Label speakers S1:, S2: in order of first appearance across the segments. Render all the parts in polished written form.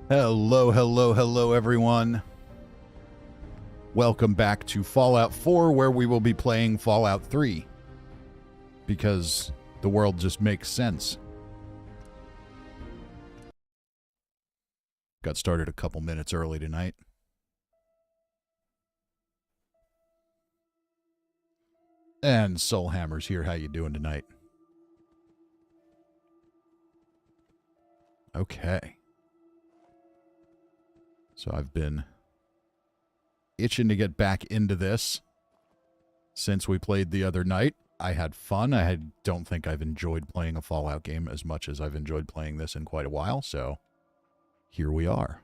S1: Hello, hello, hello, everyone. Welcome back to Fallout 4, where we will be playing Fallout 3. Because the world just makes sense. Got started a couple minutes early tonight. And Soulhammer's here. How you doing tonight? Okay. So I've been itching to get back into this since we played the other night. I had fun. I don't think I've enjoyed playing a Fallout game as much as I've enjoyed playing this in quite a while, so here we are.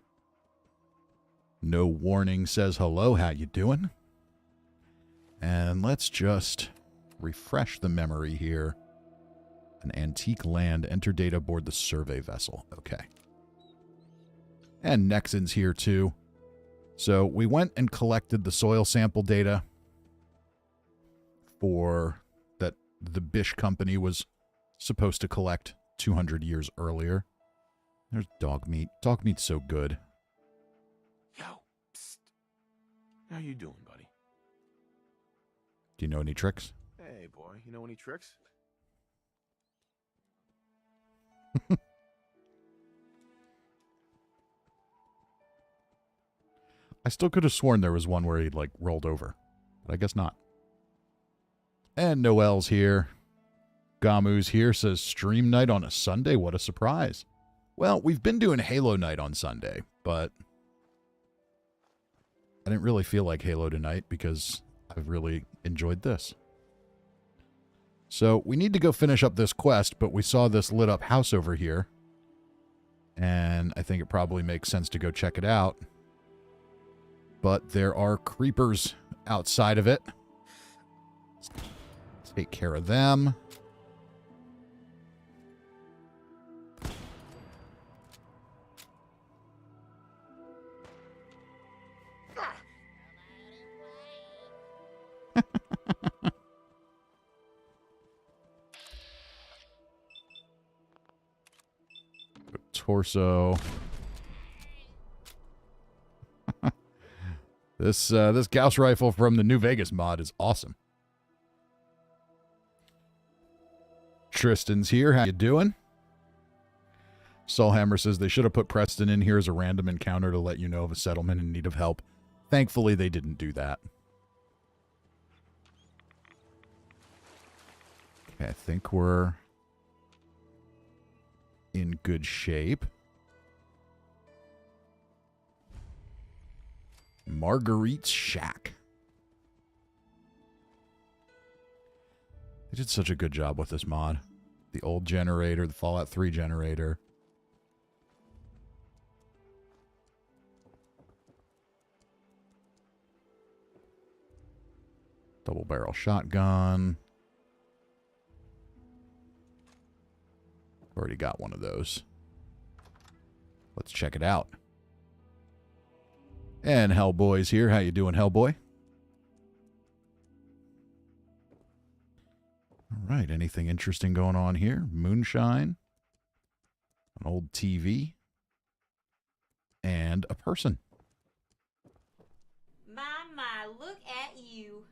S1: No warning says hello, how you doing? And let's just refresh the memory here. An antique land. Enter data aboard the survey vessel. Okay. And Nexon's here too. So we went and collected the soil sample data for that the Bish company was supposed to collect 200 years earlier. There's dog meat. Dog meat's so good.
S2: Yo, psst. How you doing, buddy?
S1: Do you know any tricks?
S2: Hey, boy. You know any tricks?
S1: I still could have sworn there was one where he, like, rolled over. But I guess not. And Noel's here. Gamu's here, says stream night on a Sunday. What a surprise. Well, we've been doing Halo night on Sunday, but I didn't really feel like Halo tonight because I've really enjoyed this. So we need to go finish up this quest, but we saw this lit up house over here. And I think it probably makes sense to go check it out. But there are creepers outside of it. Let's take care of them. Torso. This Gauss rifle from the New Vegas mod is awesome. Tristan's here. How you doing? Soulhammer says they should have put Preston in here as a random encounter to let you know of a settlement in need of help. Thankfully, they didn't do that. Okay, I think we're in good shape. Marguerite's Shack. They did such a good job with this mod. The old generator, the Fallout 3 generator. Double barrel shotgun. Already got one of those. Let's check it out. And Hellboy's here. How you doing, Hellboy? All right, anything interesting going on here? Moonshine. An old TV. And a person.
S3: My, look at you.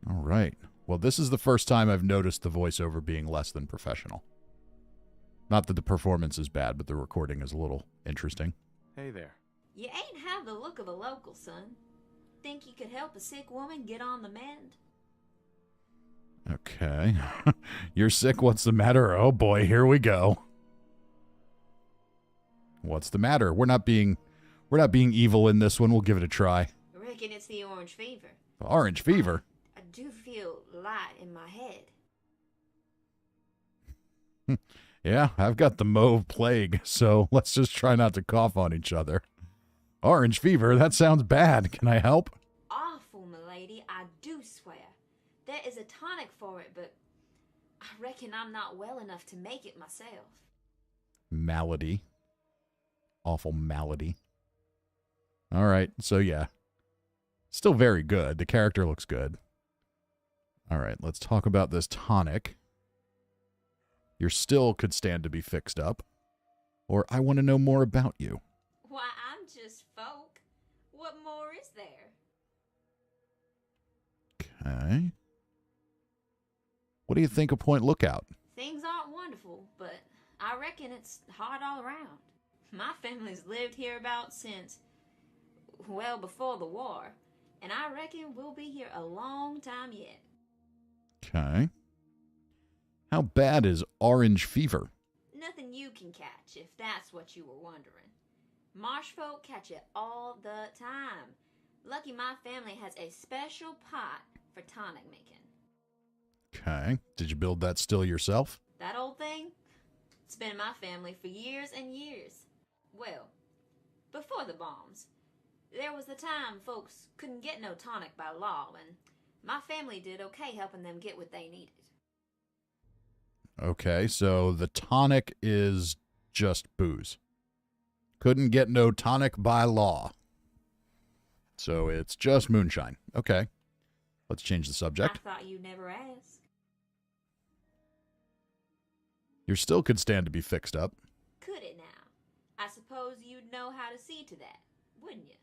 S1: All right. Well, this is the first time I've noticed the voiceover being less than professional. Not that the performance is bad, but the recording is a little interesting.
S2: Hey there.
S3: You ain't have the look of a local, son. Think you could help a sick woman get on the mend?
S1: Okay. You're sick? What's the matter? Oh boy, here we go. What's the matter? We're not being evil in this one. We'll give it a try.
S3: I reckon it's the orange fever.
S1: Orange fever?
S3: I do feel light in my head.
S1: Yeah, I've got the mauve plague, so let's just try not to cough on each other. Orange fever? That sounds bad. Can I help?
S3: Awful, milady, I do swear. There is a tonic for it, but I reckon I'm not well enough to make it myself.
S1: Malady. Awful malady. All right, so yeah. Still very good. The character looks good. All right, let's talk about this tonic. Your still could stand to be fixed up. Or I want to know more about you.
S3: Why, I'm just folk. What more is there?
S1: Okay. What do you think of Point Lookout?
S3: Things aren't wonderful, but I reckon it's hard all around. My family's lived hereabouts since, well, before the war, and I reckon we'll be here a long time yet.
S1: Okay. How bad is orange fever?
S3: Nothing you can catch, if that's what you were wondering. Marsh folk catch it all the time. Lucky my family has a special pot for tonic making.
S1: Okay. Did you build that still yourself?
S3: That old thing? It's been in my family for years and years. Well, before the bombs. There was the time folks couldn't get no tonic by law, and my family did okay helping them get what they needed.
S1: Okay, so the tonic is just booze. Couldn't get no tonic by law. So it's just moonshine. Okay. Let's change the subject.
S3: I thought you'd never ask.
S1: Your still could stand to be fixed up.
S3: Could it now? I suppose you'd know how to see to that, wouldn't you?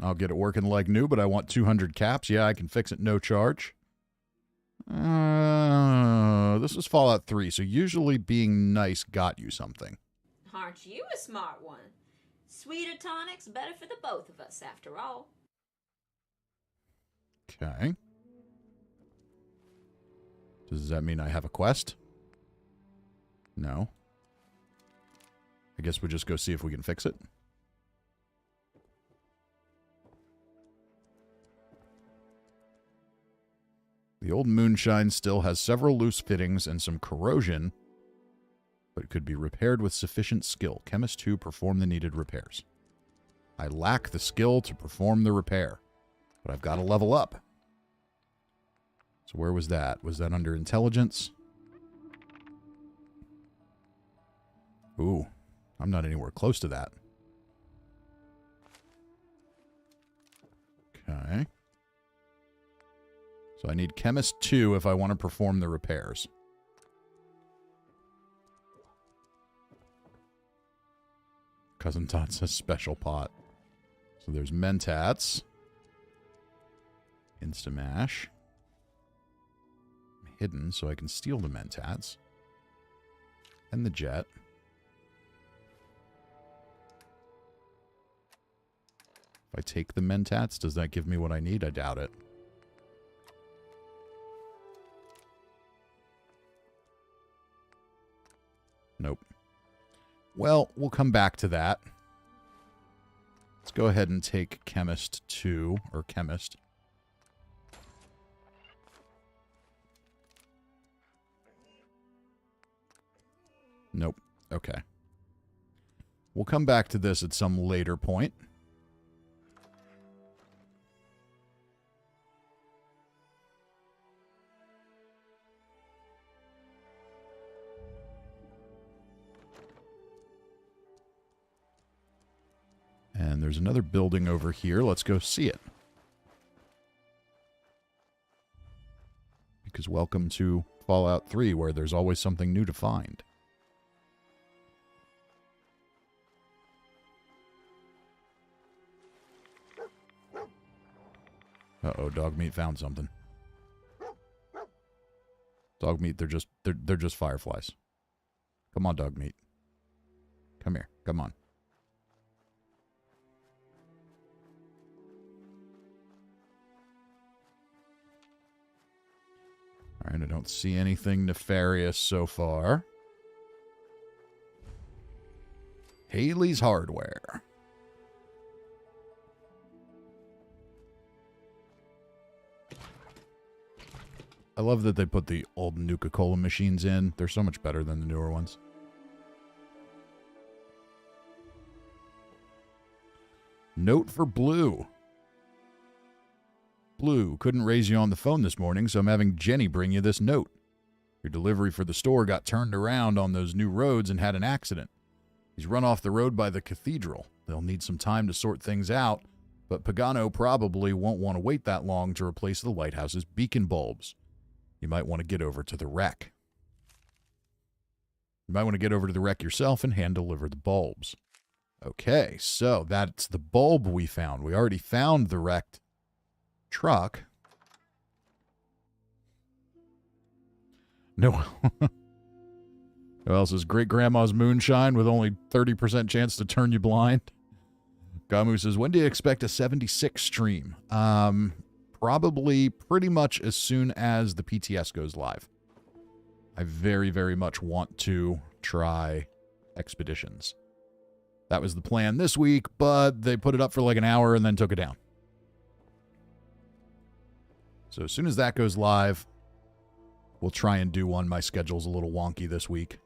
S1: I'll get it working like new, but I want 200 caps. Yeah, I can fix it no charge. This was Fallout 3, so usually being nice got you something.
S3: Aren't you a smart one? Sweeter tonic's better for the both of us, after all.
S1: Okay. Does that mean I have a quest? No. I guess we'll just go see if we can fix it. The old moonshine still has several loose fittings and some corrosion, but it could be repaired with sufficient skill. Chemist 2, perform the needed repairs. I lack the skill to perform the repair, but I've got to level up. So where was that? Was that under intelligence? Ooh, I'm not anywhere close to that. Okay. So I need Chemist 2 if I want to perform the repairs. Cousin Todd says special pot. So there's Mentats. Instamash. Hidden, so I can steal the Mentats. And the jet. If I take the Mentats, does that give me what I need? I doubt it. Nope. Well, we'll come back to that. Let's go ahead and take Chemist 2, or Chemist. Nope. Okay. We'll come back to this at some later point. And there's another building over here. Let's go see it. Because welcome to Fallout 3, where there's always something new to find. Uh-oh, dog meat found something. Dog meat, they're just fireflies. Come on, dog meat. Come here. Come on. Alright, I don't see anything nefarious so far. Haley's Hardware. I love that they put the old Nuka-Cola machines in. They're so much better than the newer ones. Note for Blue. Blue, couldn't raise you on the phone this morning, so I'm having Jenny bring you this note. Your delivery for the store got turned around on those new roads and had an accident. He's run off the road by the Cathedral. They'll need some time to sort things out, but Pagano probably won't want to wait that long to replace the lighthouse's beacon bulbs. You might want to get over to the wreck. You might want to get over to the wreck yourself and hand deliver the bulbs. Okay, so that's the bulb we found. We already found the wrecked truck. No. Who else is great grandma's moonshine with only 30% chance to turn you blind? Gamu says, when do you expect a 76 stream? Probably pretty much as soon as the PTS goes live. I very, very much want to try Expeditions. That was the plan this week, but they put it up for like an hour and then took it down. So as soon as that goes live, we'll try and do one. My schedule's a little wonky this week.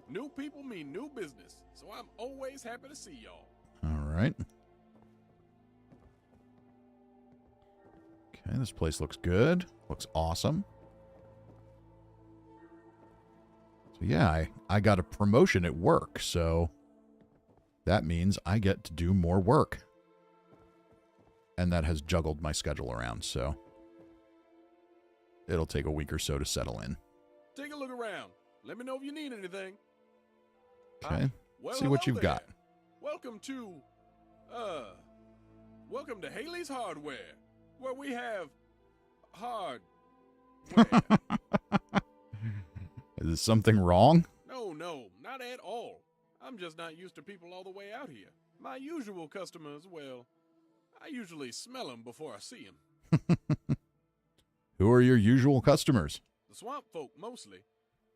S4: New people mean new business, so I'm always happy to see y'all.
S1: All right. Okay, this place looks good. Looks awesome. So yeah, I got a promotion at work, so that means I get to do more work. And that has juggled my schedule around, so it'll take a week or so to settle in.
S4: Take a look around. Let me know if you need anything.
S1: Okay,
S4: Well,
S1: see what
S4: hello
S1: you've
S4: there.
S1: got.
S4: Welcome to Haley's Hardware, where we have hardware.
S1: Is something wrong?
S4: No, not at all. I'm just not used to people all the way out here. My usual customers, well, I usually smell them before I see them.
S1: Who are your usual customers?
S4: The swamp folk, mostly.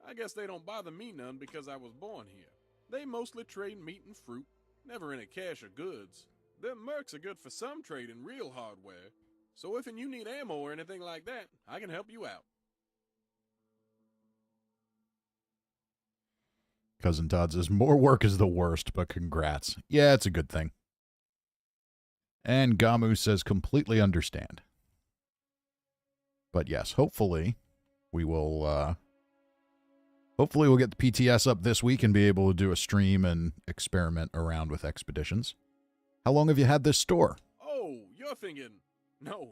S4: I guess they don't bother me none because I was born here. They mostly trade meat and fruit, never any cash or goods. Them mercs are good for some trade in real hardware, so if you need ammo or anything like that, I can help you out.
S1: Cousin Todd says, more work is the worst, but congrats. Yeah, it's a good thing. And Gamu says, completely understand. But yes, hopefully we will, hopefully we'll get the PTS up this week and be able to do a stream and experiment around with Expeditions. How long have you had this store?
S4: Oh, you're thinking, no,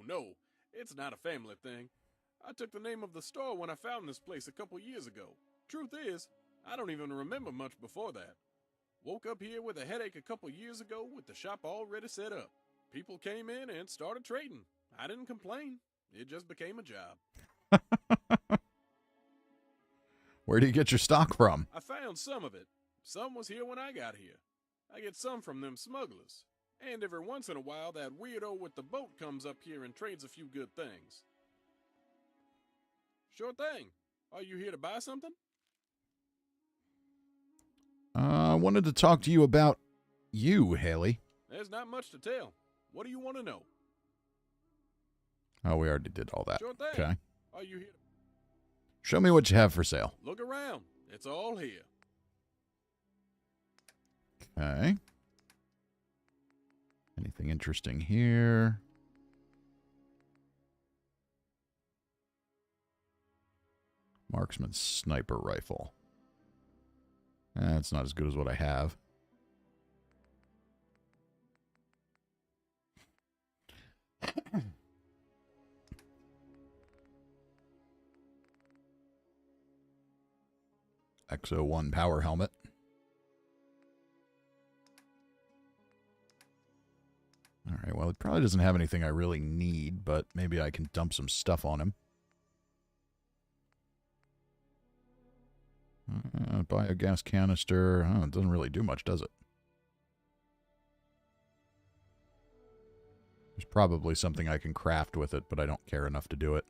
S4: it's not a family thing. I took the name of the store when I found this place a couple years ago. Truth is, I don't even remember much before that. Woke up here with a headache a couple years ago with the shop already set up. People came in and started trading. I didn't complain. It just became a job.
S1: Where do you get your stock from?
S4: I found some of it. Some was here when I got here. I get some from them smugglers. And every once in a while, that weirdo with the boat comes up here and trades a few good things. Sure thing. Are you here to buy something?
S1: I wanted to talk to you about you, Haley.
S4: There's not much to tell. What do you want to know?
S1: Oh, we already did all that.
S4: Sure thing.
S1: Okay.
S4: Are you here?
S1: Show me what you have for sale.
S4: Look around. It's all here.
S1: Okay. Anything interesting here? Marksman sniper rifle. It's not as good as what I have. XO1 power helmet. All right, well, it probably doesn't have anything I really need, but maybe I can dump some stuff on him. Biogas canister. Oh, it doesn't really do much, does it? There's probably something I can craft with it, but I don't care enough to do it.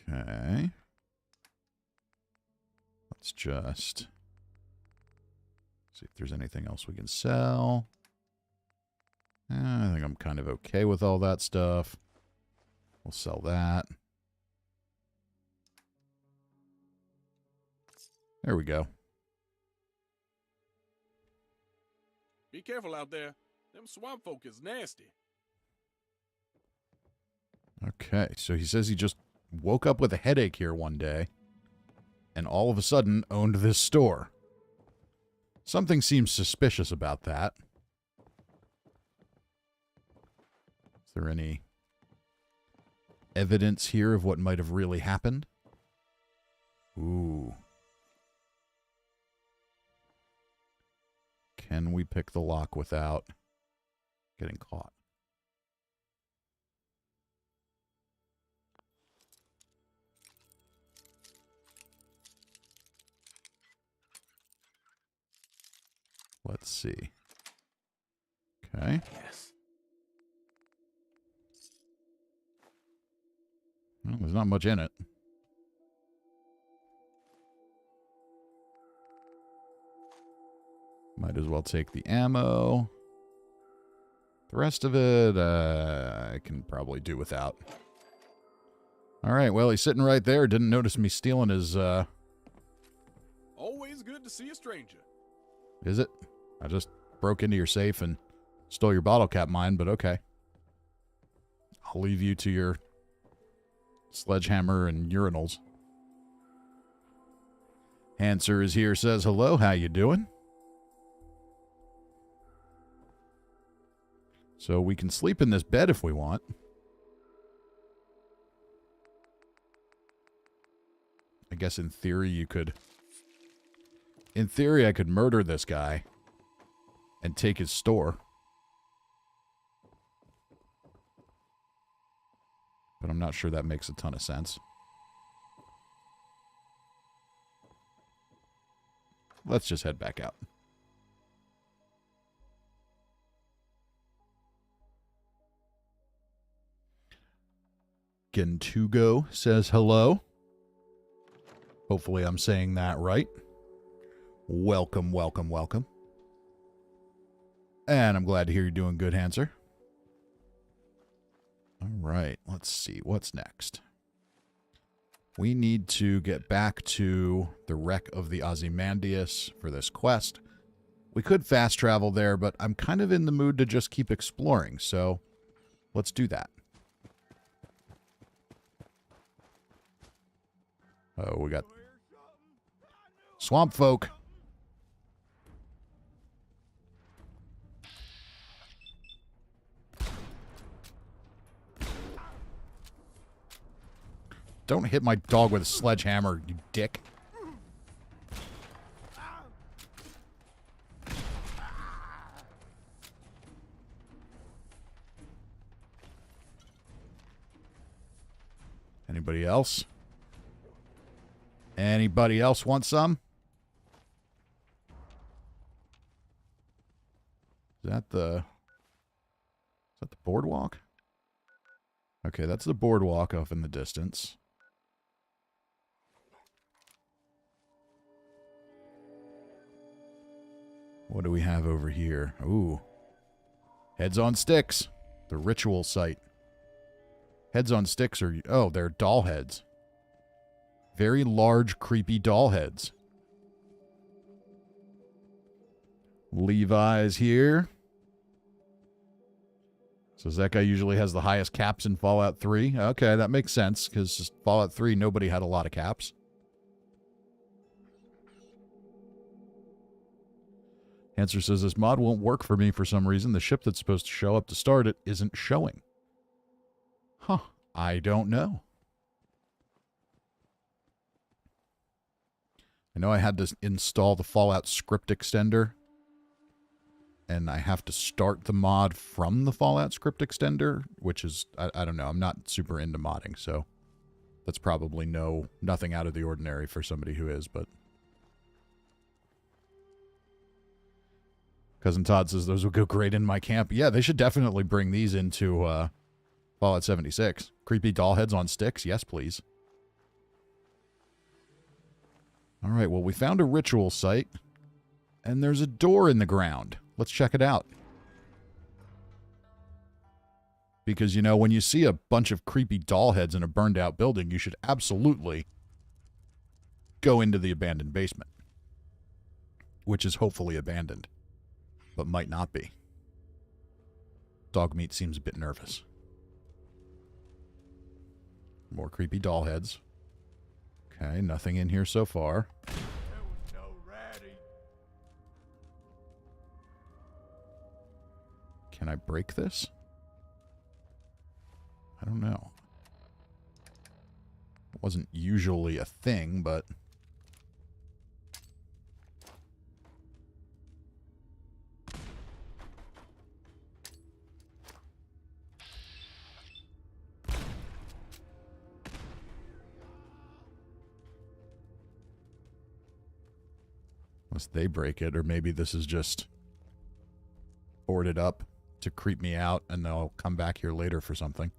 S1: Okay. Let's just see if there's anything else we can sell. I think I'm kind of okay with all that stuff. We'll sell that. There we go.
S4: Be careful out there. Them swamp folk is nasty.
S1: Okay, so he says he just woke up with a headache here one day. and all of a sudden owned this store. Something seems suspicious about that. Is there any evidence here of what might have really happened? Ooh. Can we pick the lock without getting caught? Let's see. Okay.
S2: Yes.
S1: Well, there's not much in it. Might as well take the ammo. The rest of it, I can probably do without. All right, well, he's sitting right there. Didn't notice me stealing his,
S4: Always good to see a stranger.
S1: Is it? I just broke into your safe and stole your bottle cap mine, but okay. I'll leave you to your sledgehammer and urinals. Hanser is here, says hello. How you doing? So we can sleep in this bed if we want. I guess in theory you could... In theory I could murder this guy and take his store. But I'm not sure that makes a ton of sense. Let's just head back out. Gentugo says hello. Hopefully I'm saying that right. Welcome, welcome, welcome. And I'm glad to hear you're doing good, Hanser. All right, let's see. What's next? We need to get back to the wreck of the Ozymandias for this quest. We could fast travel there, but I'm kind of in the mood to just keep exploring, so let's do that. Oh, we got swamp folk. Don't hit my dog with a sledgehammer, you dick. Anybody else? Anybody else want some? Is that the boardwalk? Okay, that's the boardwalk off in the distance. What do we have over here? Ooh. Heads on sticks. The ritual site. Heads on sticks are... Oh, they're doll heads. Very large, creepy doll heads. Levi's here. Says that guy usually has the highest caps in Fallout 3. Okay, that makes sense, because Fallout 3, nobody had a lot of caps. Answer says, this mod won't work for me for some reason. The ship that's supposed to show up to start it isn't showing. Huh. I don't know. I know I had to install the Fallout script extender. And I have to start the mod from the Fallout script extender, which is, I don't know. I'm not super into modding, so that's probably nothing out of the ordinary for somebody who is, but... Cousin Todd says those would go great in my camp. Yeah, they should definitely bring these into Fallout 76. Creepy doll heads on sticks? Yes, please. All right, well, we found a ritual site, and there's a door in the ground. Let's check it out. Because, you know, when you see a bunch of creepy doll heads in a burned-out building, you should absolutely go into the abandoned basement. Which is hopefully abandoned. But might not be. Dog meat seems a bit nervous. More creepy doll heads. Okay, nothing in here so far.
S2: There was no ratty.
S1: Can I break this? I don't know. It wasn't usually a thing, but... Unless they break it, or maybe this is just boarded up to creep me out, and they'll come back here later for something.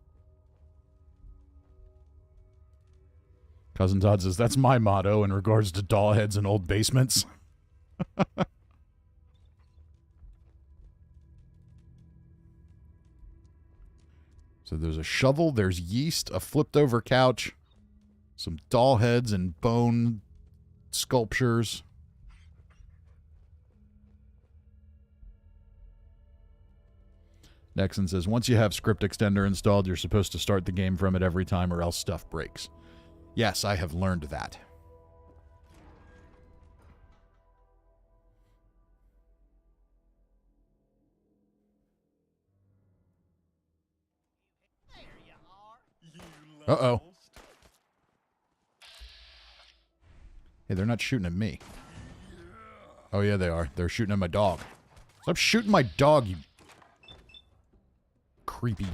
S1: Cousin Todd says, that's my motto in regards to doll heads and old basements. So there's a shovel, there's yeast, a flipped over couch, some doll heads and bone sculptures. Nexon says, once you have script extender installed, you're supposed to start the game from it every time or else stuff breaks. Yes, I have learned that. Uh-oh. Hey, they're not shooting at me. Oh, yeah, they are. They're shooting at my dog. Stop shooting my dog, you creepy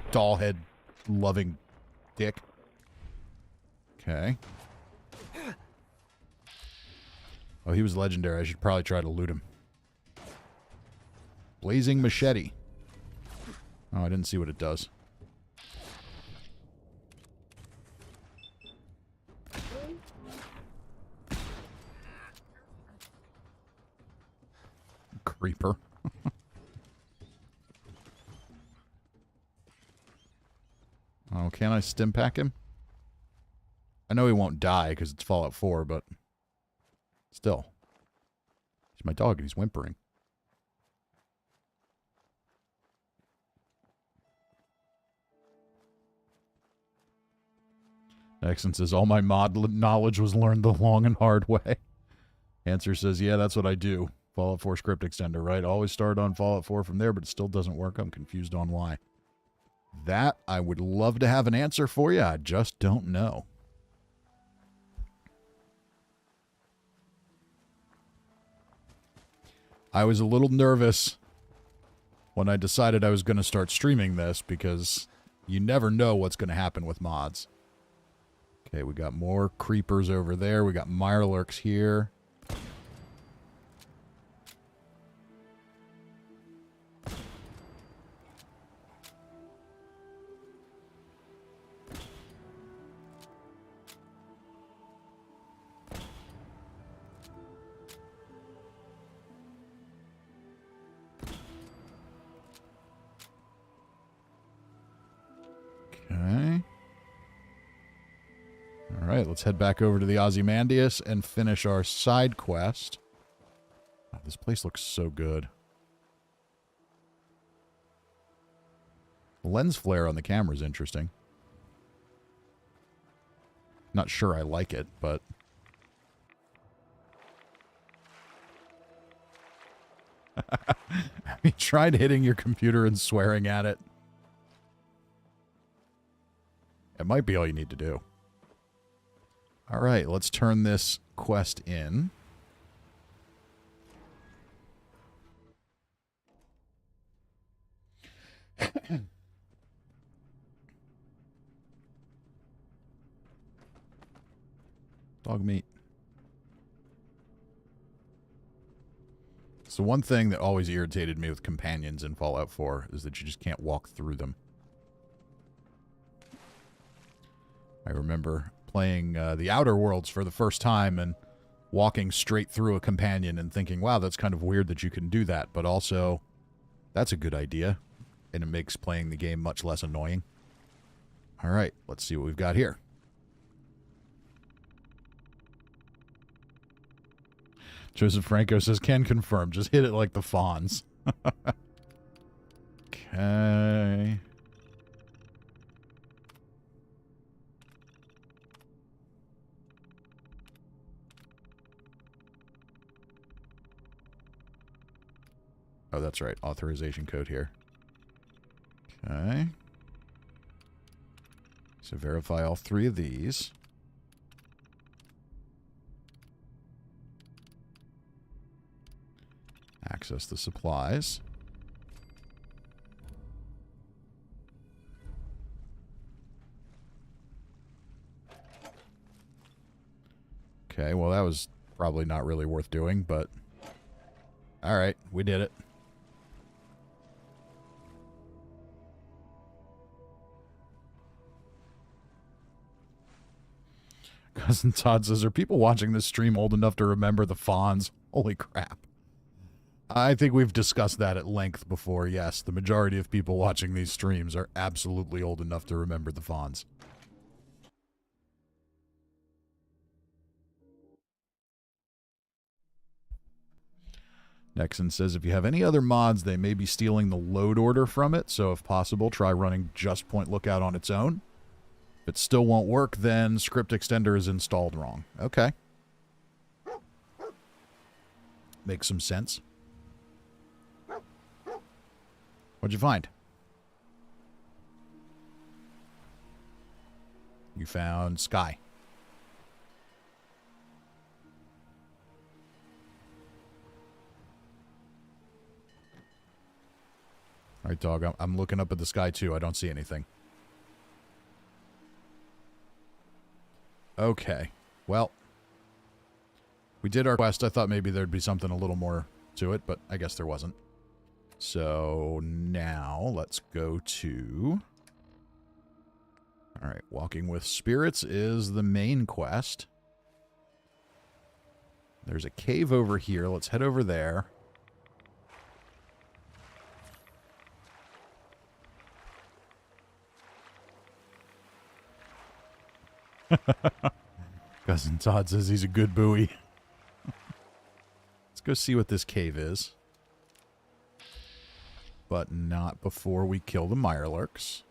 S1: doll head loving dick. Okay. Oh, he was legendary. I should probably try to loot him. Blazing machete. Oh, I didn't see what it does. Creeper. Oh, can I stim pack him? I know he won't die because it's Fallout 4, but still. He's my dog and he's whimpering. Nexon says, all my mod knowledge was learned the long and hard way. Answer says, yeah, that's what I do. Fallout 4 script extender, right? Always start on Fallout 4 from there, but it still doesn't work. I'm confused on why. That, I would love to have an answer for you. I just don't know. I was a little nervous when I decided I was going to start streaming this because you never know what's going to happen with mods. Okay, we got more creepers over there. We got mirelurks here. Okay. Alright, let's head back over to the Ozymandias and finish our side quest. Oh, this place looks so good. The lens flare on the camera is interesting. Not sure I like it, but... Have you tried hitting your computer and swearing at it? It might be all you need to do. Alright, let's turn this quest in. Dog meat. So one thing that always irritated me with companions in Fallout 4 is that you just can't walk through them. I remember playing the Outer Worlds for the first time and walking straight through a companion and thinking, wow, that's kind of weird that you can do that. But also, that's a good idea. And it makes playing the game much less annoying. All right, let's see what we've got here. Joseph Franco says, can confirm. Just hit it like the fawns. Okay. Oh, that's right. Authorization code here. Okay. So verify all 3 of these. Access the supplies. Okay, well that was probably not really worth doing, but... Alright, we did it. Cousin Todd says, are people watching this stream old enough to remember the Fonz? Holy crap. I think we've discussed that at length before, yes. The majority of people watching these streams are absolutely old enough to remember the Fonz. Nexon says, if you have any other mods, they may be stealing the load order from it, so if possible, try running Just Point Lookout on its own. If it still won't work, then script extender is installed wrong. Okay. Makes some sense. What'd you find? You found Sky. All right, dog, I'm looking up at the sky, too. I don't see anything. Okay. Well, we did our quest. I thought maybe there'd be something a little more to it, but I guess there wasn't. So now let's go to... All right, Walking with Spirits is the main quest. There's a cave over here. Let's head over there. Cousin Todd says he's a good buoy. Let's go see what this cave is. But not before we kill the Mirelurks.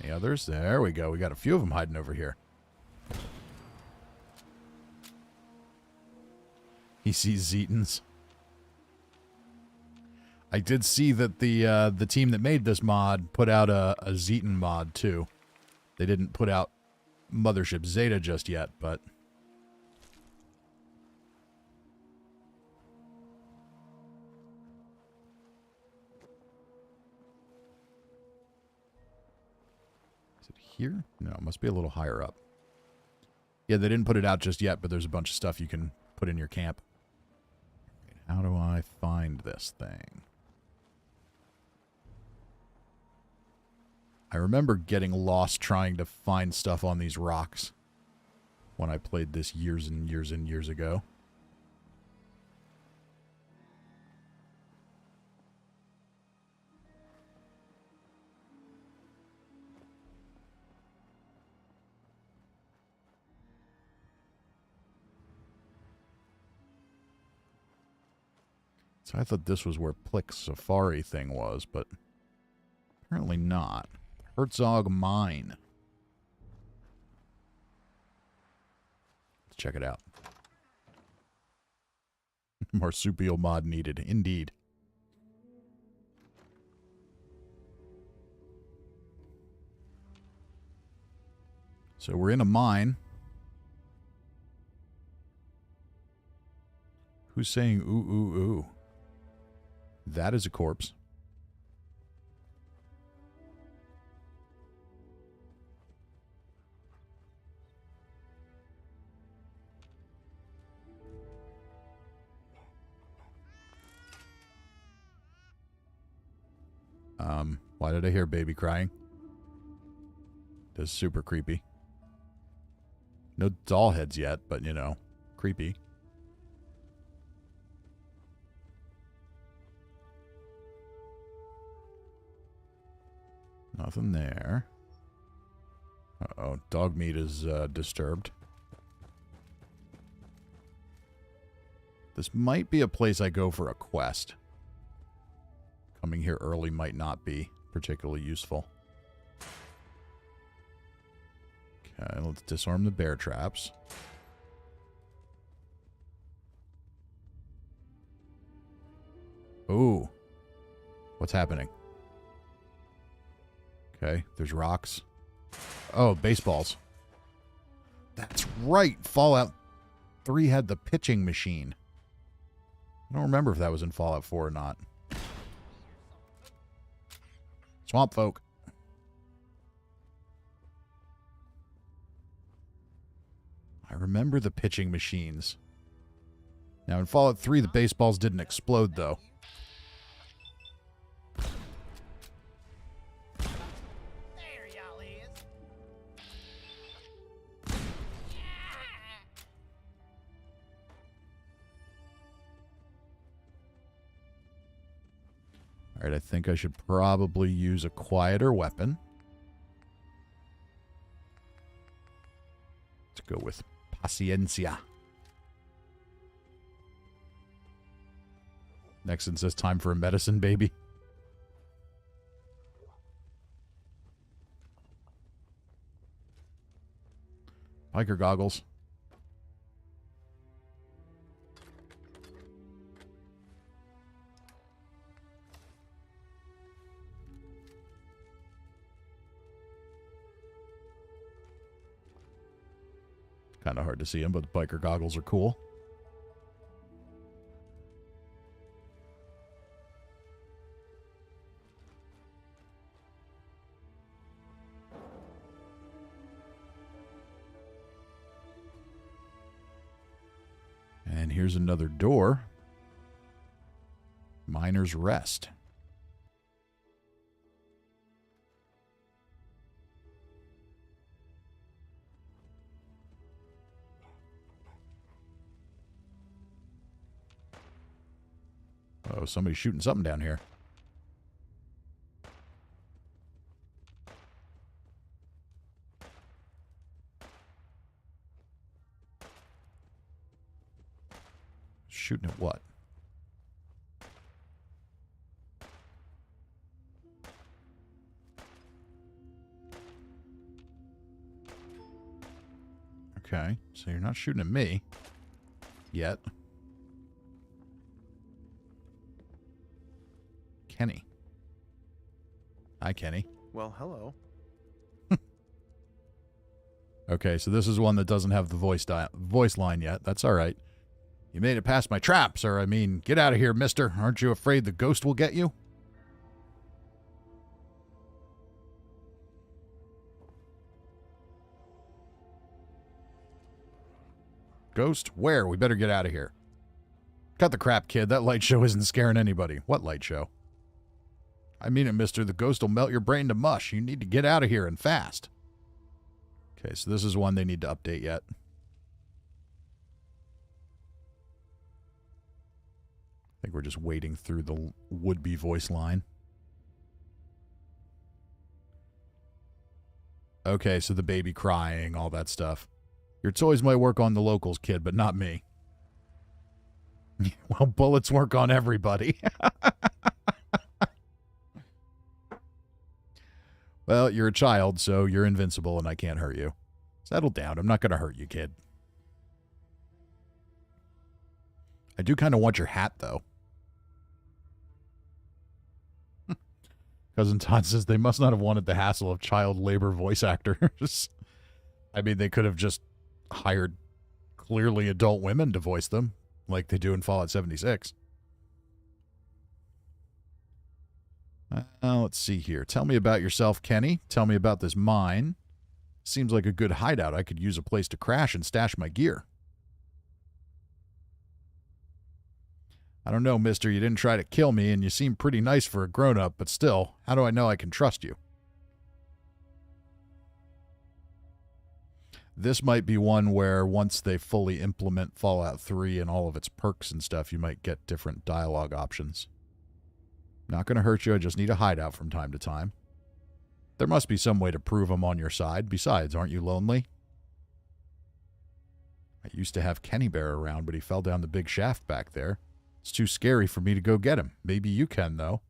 S1: Any others? There we go. We got a few of them hiding over here. He sees Zetans. I did see that the team that made this mod put out a Zetan mod, too. They didn't put out Mothership Zeta just yet, but... Is it here? No, it must be a little higher up. Yeah, they didn't put it out just yet, but there's a bunch of stuff you can put in your camp. How do I find this thing? I remember getting lost trying to find stuff on these rocks when I played this years and years and years ago. So I thought this was where Plick's safari thing was, but apparently not. Herzog Mine. Let's check it out. Marsupial mod needed, indeed. So we're in a mine. Who's saying ooh, ooh, ooh? That is a corpse. Why did I hear baby crying? That's super creepy. No doll heads yet, but, you know, creepy. Nothing there. Uh-oh, dog meat is disturbed. This might be a place I go for a quest. Coming here early might not be particularly useful. Okay, let's disarm the bear traps. Ooh. What's happening? Okay, there's rocks. Oh, baseballs. That's right. Fallout 3 had the pitching machine. I don't remember if that was in Fallout 4 or not. Swamp folk. I remember the pitching machines. Now, in Fallout 3, the baseballs didn't explode, though.
S2: There y'all is.
S1: Alright, I think I should probably use a quieter weapon. Let's go with Paciencia. Next one says time for a medicine, baby. Biker goggles. Kind of hard to see them, but the biker goggles are cool. And here's another door. Miner's Rest. Oh, somebody's shooting something down here. Shooting at what? Okay, so you're not shooting at me yet. Kenny. Hi, Kenny.
S5: Well, hello.
S1: Okay, so this is one that doesn't have the voice line yet. That's all right. You made it past my traps, or I mean, get out of here, mister. Aren't you afraid the ghost will get you? Ghost? Where? We better get out of here. Cut the crap, kid. That light show isn't scaring anybody. What light show? I mean it, mister. The ghost will melt your brain to mush. You need to get out of here and fast. Okay, so this is one they need to update yet. I think we're just waiting through the would-be voice line. Okay, so the baby crying, all that stuff. Your toys might work on the locals, kid, but not me. Well, bullets work on everybody. Well, you're a child, so you're invincible and I can't hurt you. Settle down. I'm not going to hurt you, kid. I do kind of want your hat, though. Cousin Todd says they must not have wanted the hassle of child labor voice actors. I mean, they could have just hired clearly adult women to voice them, like they do in Fallout 76. Let's see here. Tell me about yourself, Kenny. Tell me about this mine. Seems like a good hideout. I could use a place to crash and stash my gear. I don't know, mister. You didn't try to kill me, and you seem pretty nice for a grown-up, but still, how do I know I can trust you? This might be one where once they fully implement Fallout 3 and all of its perks and stuff, you might get different dialogue options. Not going to hurt you, I just need a hideout from time to time. There must be some way to prove I'm on your side. Besides, aren't you lonely? I used to have Kenny Bear around, but he fell down the big shaft back there. It's too scary for me to go get him. Maybe you can, though.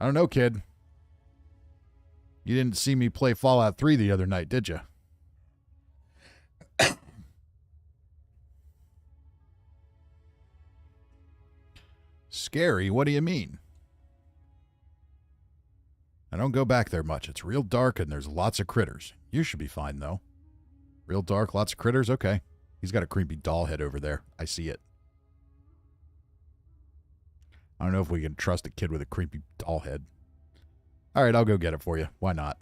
S1: I don't know, kid. You didn't see me play Fallout 3 the other night, did you? Scary? What do you mean? I don't go back there much. It's real dark and there's lots of critters. You should be fine, though. Real dark, lots of critters? Okay. He's got a creepy doll head over there. I see it. I don't know if we can trust a kid with a creepy doll head. All right, I'll go get it for you. Why not?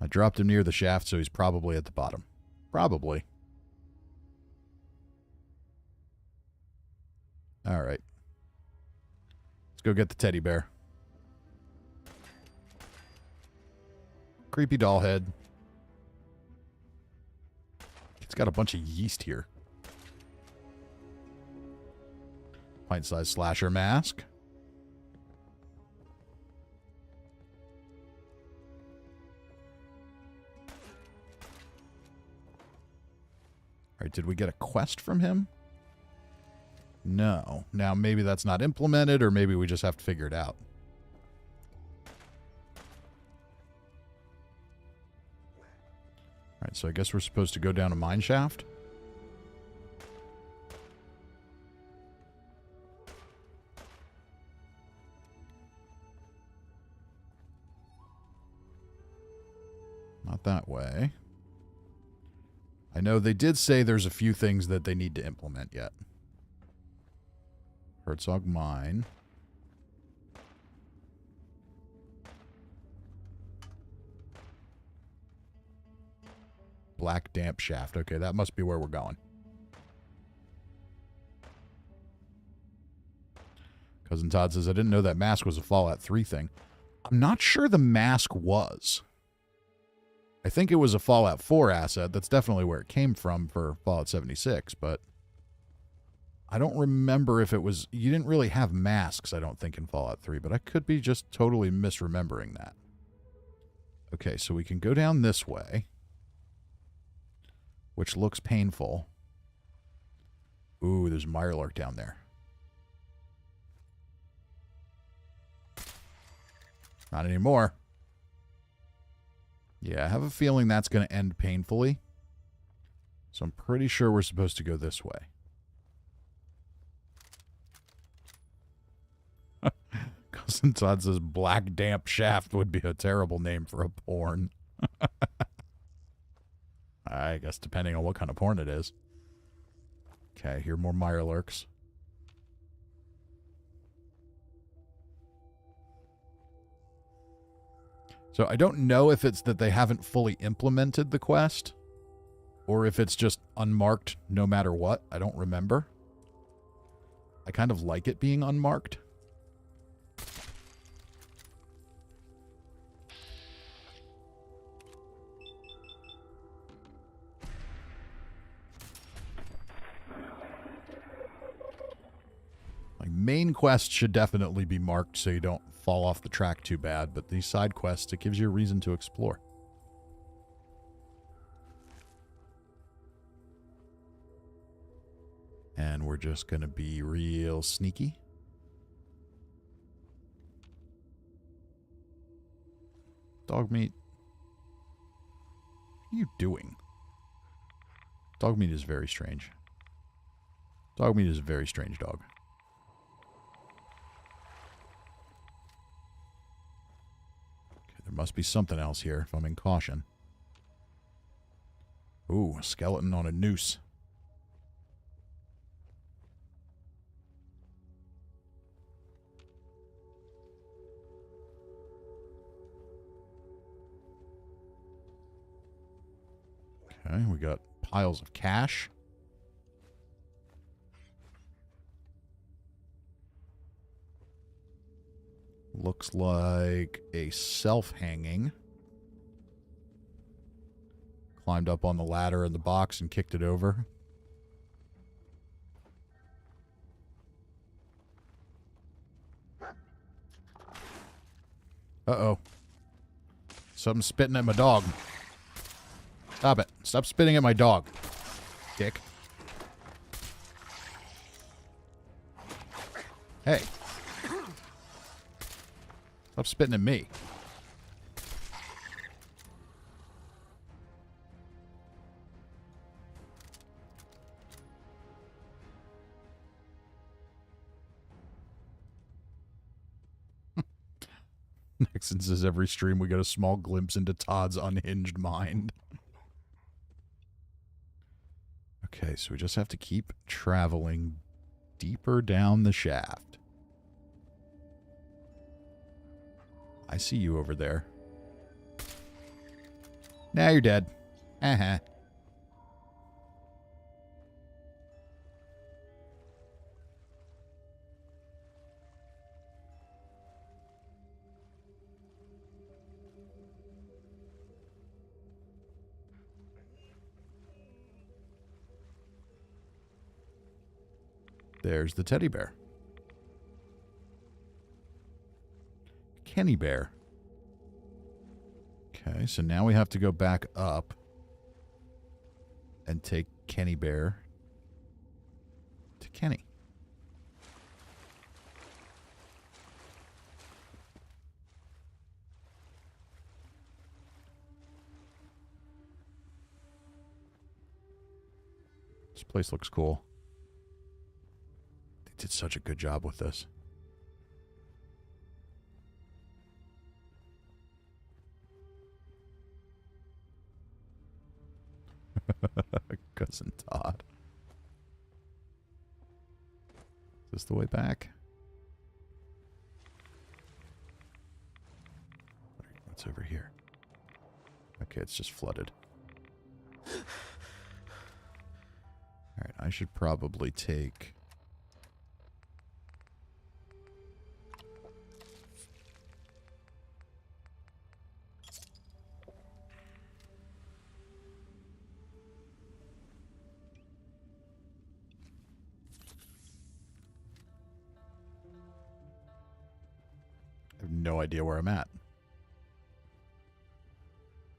S1: I dropped him near the shaft, so he's probably at the bottom. Probably. All right. Let's go get the teddy bear. Creepy doll head. It's got a bunch of yeast here. Pint-sized slasher mask. All right, did we get a quest from him? No. Now, maybe that's not implemented, or maybe we just have to figure it out. All right, so I guess we're supposed to go down a mine shaft. Not that way. I know they did say there's a few things that they need to implement yet. Herzog Mine. Black Damp Shaft. Okay, that must be where we're going. Cousin Todd says, I didn't know that mask was a Fallout 3 thing. I'm not sure the mask was. I think it was a Fallout 4 asset. That's definitely where it came from for Fallout 76, but I don't remember if it was... You didn't really have masks, I don't think, in Fallout 3, but I could be just totally misremembering that. Okay, so we can go down this way, which looks painful. Ooh, there's a Mirelurk down there. Not anymore. Yeah, I have a feeling that's going to end painfully. So I'm pretty sure we're supposed to go this way. Cousin Todd says Black Damp Shaft would be a terrible name for a porn. I guess depending on what kind of porn it is. Okay, here are more Mirelurks. So I don't know if it's that they haven't fully implemented the quest, or if it's just unmarked no matter what. I don't remember. I kind of like it being unmarked. Like, main quests should definitely be marked so you don't fall off the track too bad, but these side quests, it gives you a reason to explore. And we're just going to be real sneaky. Dog meat. What are you doing? Dog meat is very strange. Dog meat is a very strange dog. There must be something else here if I'm in caution. Ooh, a skeleton on a noose. Okay, we got piles of cash. Looks like a self-hanging. Climbed up on the ladder in the box and kicked it over. Uh-oh. Something's spitting at my dog. Stop it. Stop spitting at my dog, dick. Hey. Stop spitting at me. Nixon says every stream we get a small glimpse into Todd's unhinged mind. Okay, so we just have to keep traveling deeper down the shaft. I see you over there. Now you're dead. Uh-huh. There's the teddy bear. Kenny bear. Okay, so now we have to go back up and take Kenny bear to Kenny. This place looks cool. They did such a good job with this. Cousin Todd. Is this the way back? What's over here? Okay, it's just flooded. Alright, I should probably take... I have no idea where I'm at.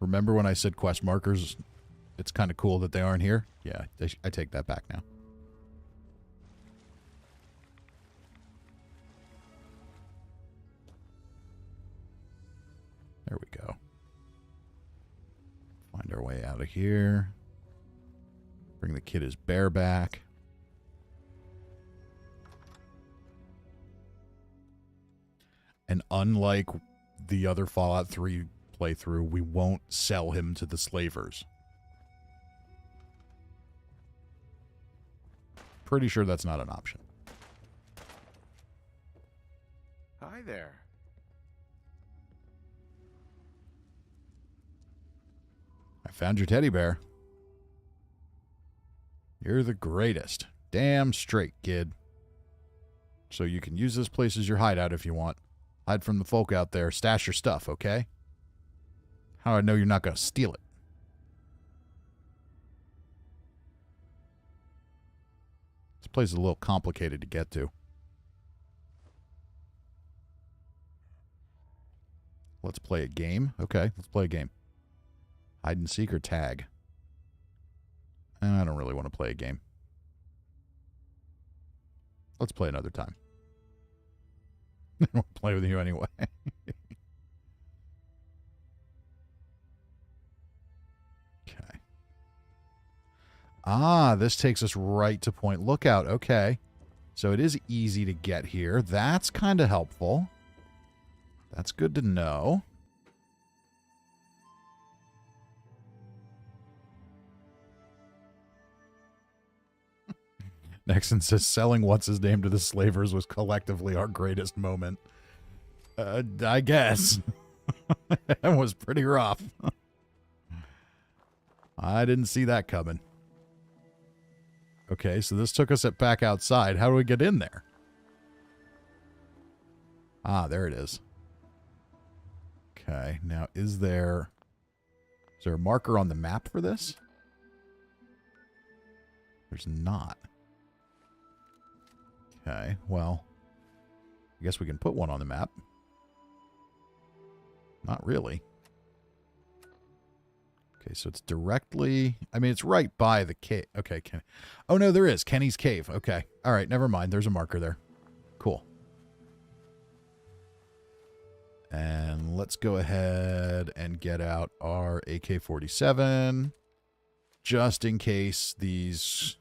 S1: Remember when I said quest markers, it's kind of cool that they aren't here? Yeah, I take that back now. There we go. Find our way out of here. Bring the kid his bear back. And unlike the other Fallout 3 playthrough, we won't sell him to the slavers. Pretty sure that's not an option.
S5: Hi there.
S1: I found your teddy bear. You're the greatest. Damn straight, kid. So you can use this place as your hideout if you want. Hide from the folk out there. Stash your stuff, okay? How do I know you're not going to steal it? This place is a little complicated to get to. Let's play a game. Okay, let's play a game. Hide and seek or tag? I don't really want to play a game. Let's play another time. I don't want to play with you anyway. Okay. Ah, this takes us right to Point Lookout. Okay. So it is easy to get here. That's kind of helpful. That's good to know. Nexon says selling what's-his-name to the slavers was collectively our greatest moment. I guess. That was pretty rough. I didn't see that coming. Okay, so this took us back outside. How do we get in there? Ah, there it is. Okay, now is there a marker on the map for this? There's not. Okay, well, I guess we can put one on the map. Not really. Okay, so it's directly... I mean, it's right by the cave. Okay, oh, no, there is. Kenny's Cave. Okay. All right, never mind. There's a marker there. Cool. And let's go ahead and get out our AK-47. Just in case these...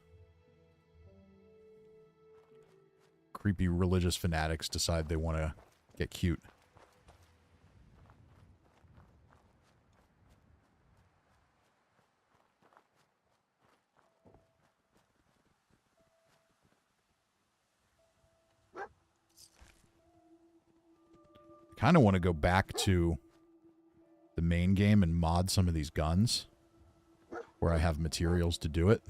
S1: creepy religious fanatics decide they want to get cute. Kind of want to go back to the main game and mod some of these guns where I have materials to do it.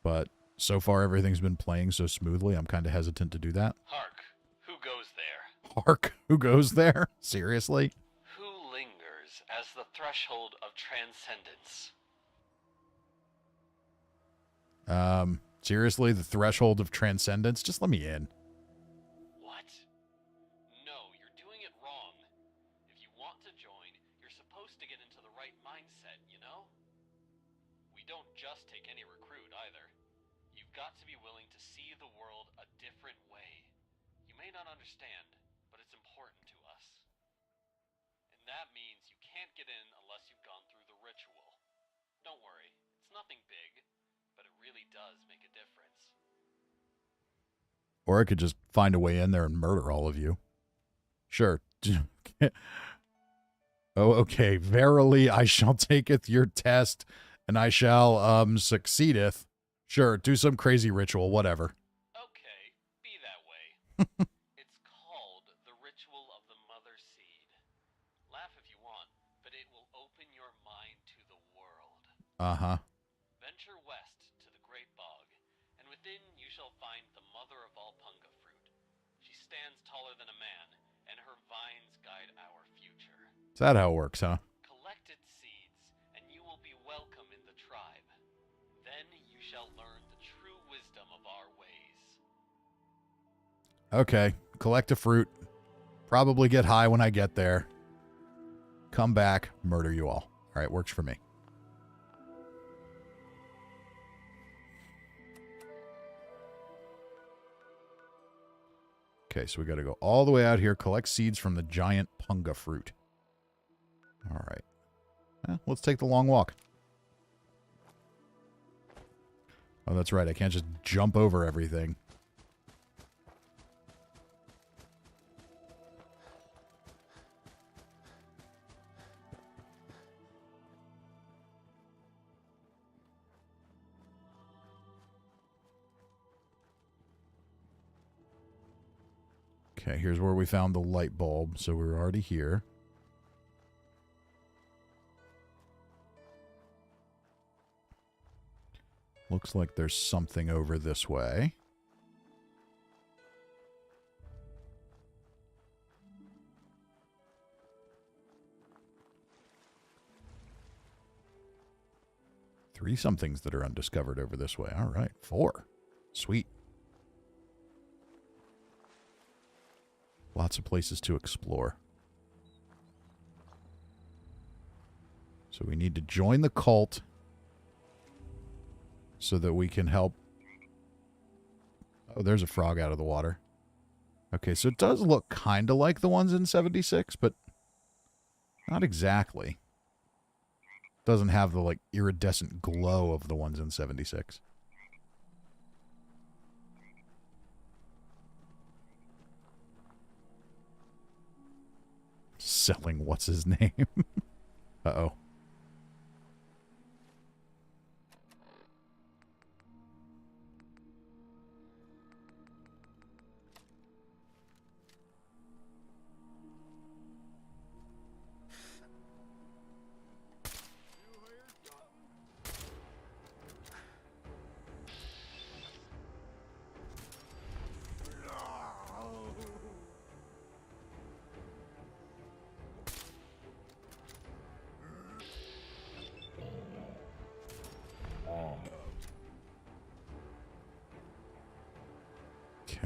S1: But so far everything's been playing so smoothly, I'm kind of hesitant to do that.
S6: Hark, who goes there?
S1: Hark, who goes there? Seriously?
S6: Who lingers as the threshold of transcendence?
S1: Seriously, the threshold of transcendence? Just let me in.
S6: What? No, you're doing it wrong. If you want to join, you're supposed to get into the right mindset, you know? We don't just take any recruit either. You've got to be willing to see the world a different way. You may not understand, but it's important to us. And that means you can't get in unless you've gone through the ritual. Don't worry, it's nothing big, but it really does make a difference.
S1: Or I could just find a way in there and murder all of you. Sure. Oh, okay. Verily, I shall taketh your test, and I shall, succeedeth. Sure, do some crazy ritual, whatever.
S6: Okay, be that way. It's called the Ritual of the Mother Seed. Laugh if you want, but it will open your mind to the world.
S1: Uh-huh.
S6: Venture west to the Great Bog, and within you shall find the mother of all punga fruit. She stands taller than a man, and her vines guide our future.
S1: Is that how it works, huh?
S6: Collect its seeds, and you will be welcome in the tribe. Then you shall learn the true wisdom of our ways.
S1: Okay. Collect a fruit. Probably get high when I get there. Come back. Murder you all. All right, works for me. Okay, so we got to go all the way out here, collect seeds from the giant punga fruit. All right. Let's take the long walk. Oh, that's right. I can't just jump over everything. Okay, here's where we found the light bulb, so we're already here. Looks like there's something over this way. Three somethings that are undiscovered over this way. All right, 4. Sweet. Lots of places to explore. So we need to join the cult so that we can help. Oh, there's a frog out of the water. Okay, so it does look kind of like the ones in 76, but not exactly. Doesn't have the, like, iridescent glow of the ones in 76. Selling what's his name? Uh-oh.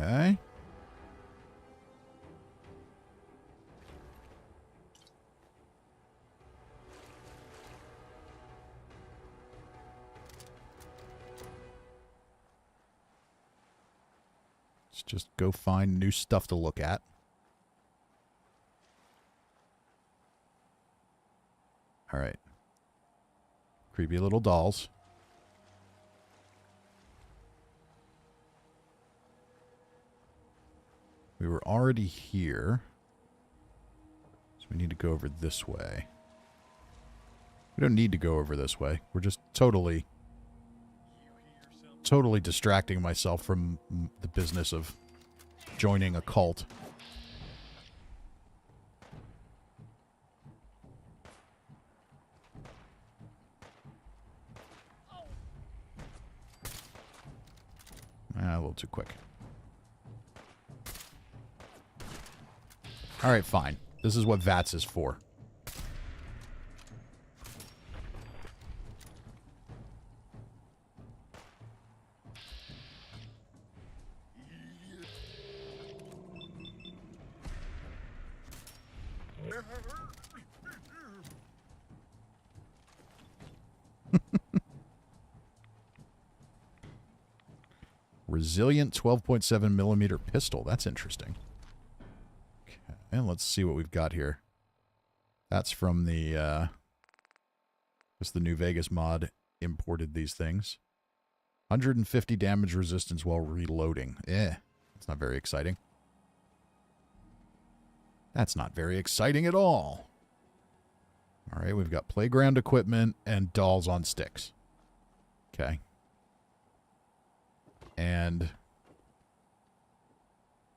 S1: Okay. Let's just go find new stuff to look at. All right. Creepy little dolls. We were already here. So we need to go over this way. We don't need to go over this way. We're just totally distracting myself from the business of joining a cult. A little too quick. Alright, fine. This is what VATS is for. Resilient 12.7 millimeter pistol. That's interesting. Okay, and let's see what we've got here. That's from the, that's the New Vegas mod imported these things. 150 damage resistance while reloading. That's not very exciting. That's not very exciting at all. All right, we've got playground equipment and dolls on sticks. Okay. And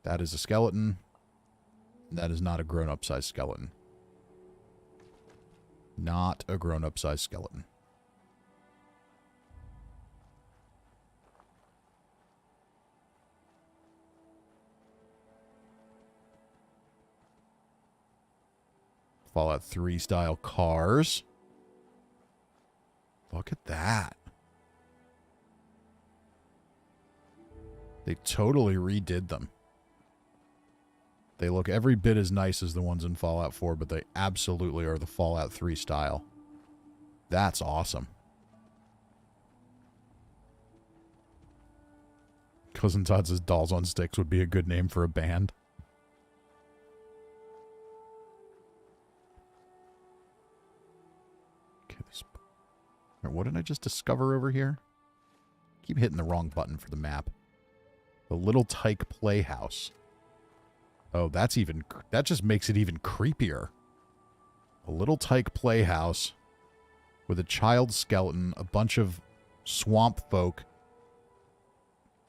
S1: that is a skeleton. That is not a grown-up size skeleton. Not a grown-up size skeleton. Fallout 3 style cars. Look at that. They totally redid them. They look every bit as nice as the ones in Fallout 4, but they absolutely are the Fallout 3 style. That's awesome. Cousin Todd says Dolls on Sticks would be a good name for a band. Okay, this... What did I just discover over here? Keep hitting the wrong button for the map. The Little Tyke Playhouse. Oh, that's even... That just makes it even creepier. A Little Tyke Playhouse with a child skeleton, a bunch of swamp folk.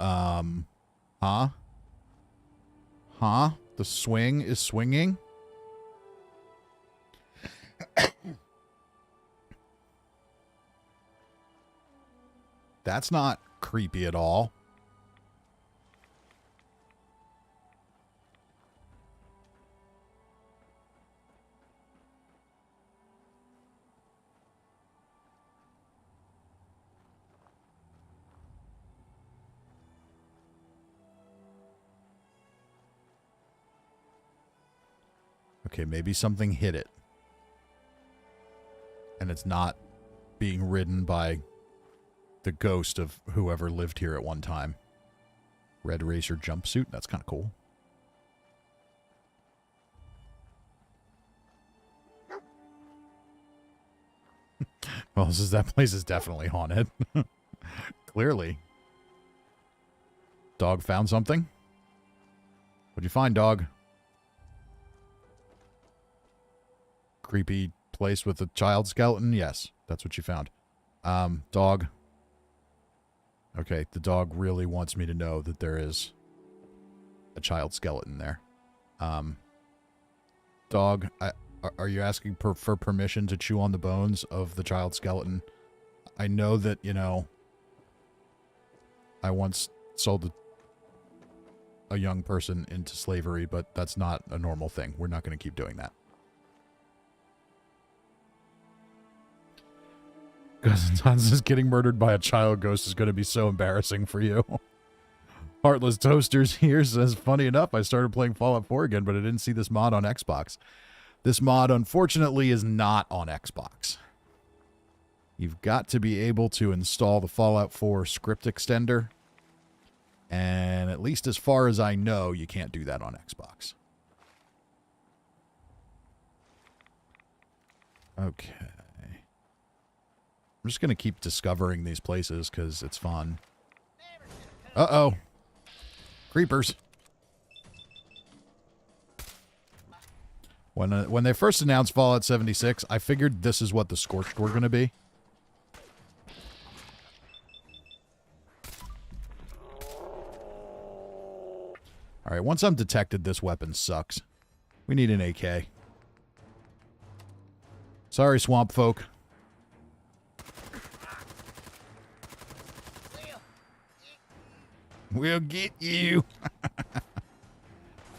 S1: Huh? Huh? The swing is swinging? That's not creepy at all. Okay, maybe something hit it. And it's not being ridden by the ghost of whoever lived here at one time. Red Racer jumpsuit. That's kind of cool. Well, that place is definitely haunted. Clearly. Dog found something? What'd you find, dog? Creepy place with a child skeleton? Yes, that's what you found. Dog. Okay, the dog really wants me to know that there is a child skeleton there. Dog, are you asking for permission to chew on the bones of the child skeleton? I know that, you know, I once sold a young person into slavery, but that's not a normal thing. We're not going to keep doing that. Cousin Tom says getting murdered by a child ghost is going to be so embarrassing for you. Heartless Toasters here says, funny enough, I started playing Fallout 4 again, but I didn't see this mod on Xbox. This mod, unfortunately, is not on Xbox. You've got to be able to install the Fallout 4 script extender. And at least as far as I know, you can't do that on Xbox. Okay. I'm just going to keep discovering these places because it's fun. Uh-oh. Creepers. When they first announced Fallout 76, I figured this is what the Scorched were going to be. Alright, once I'm detected, this weapon sucks. We need an AK. Sorry, swamp folk. We'll get you.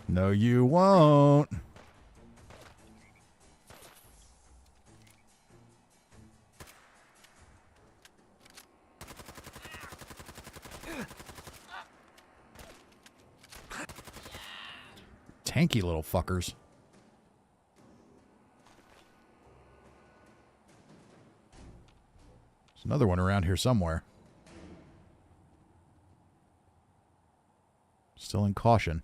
S1: No, you won't. Tanky little fuckers. There's another one around here somewhere. Still in caution.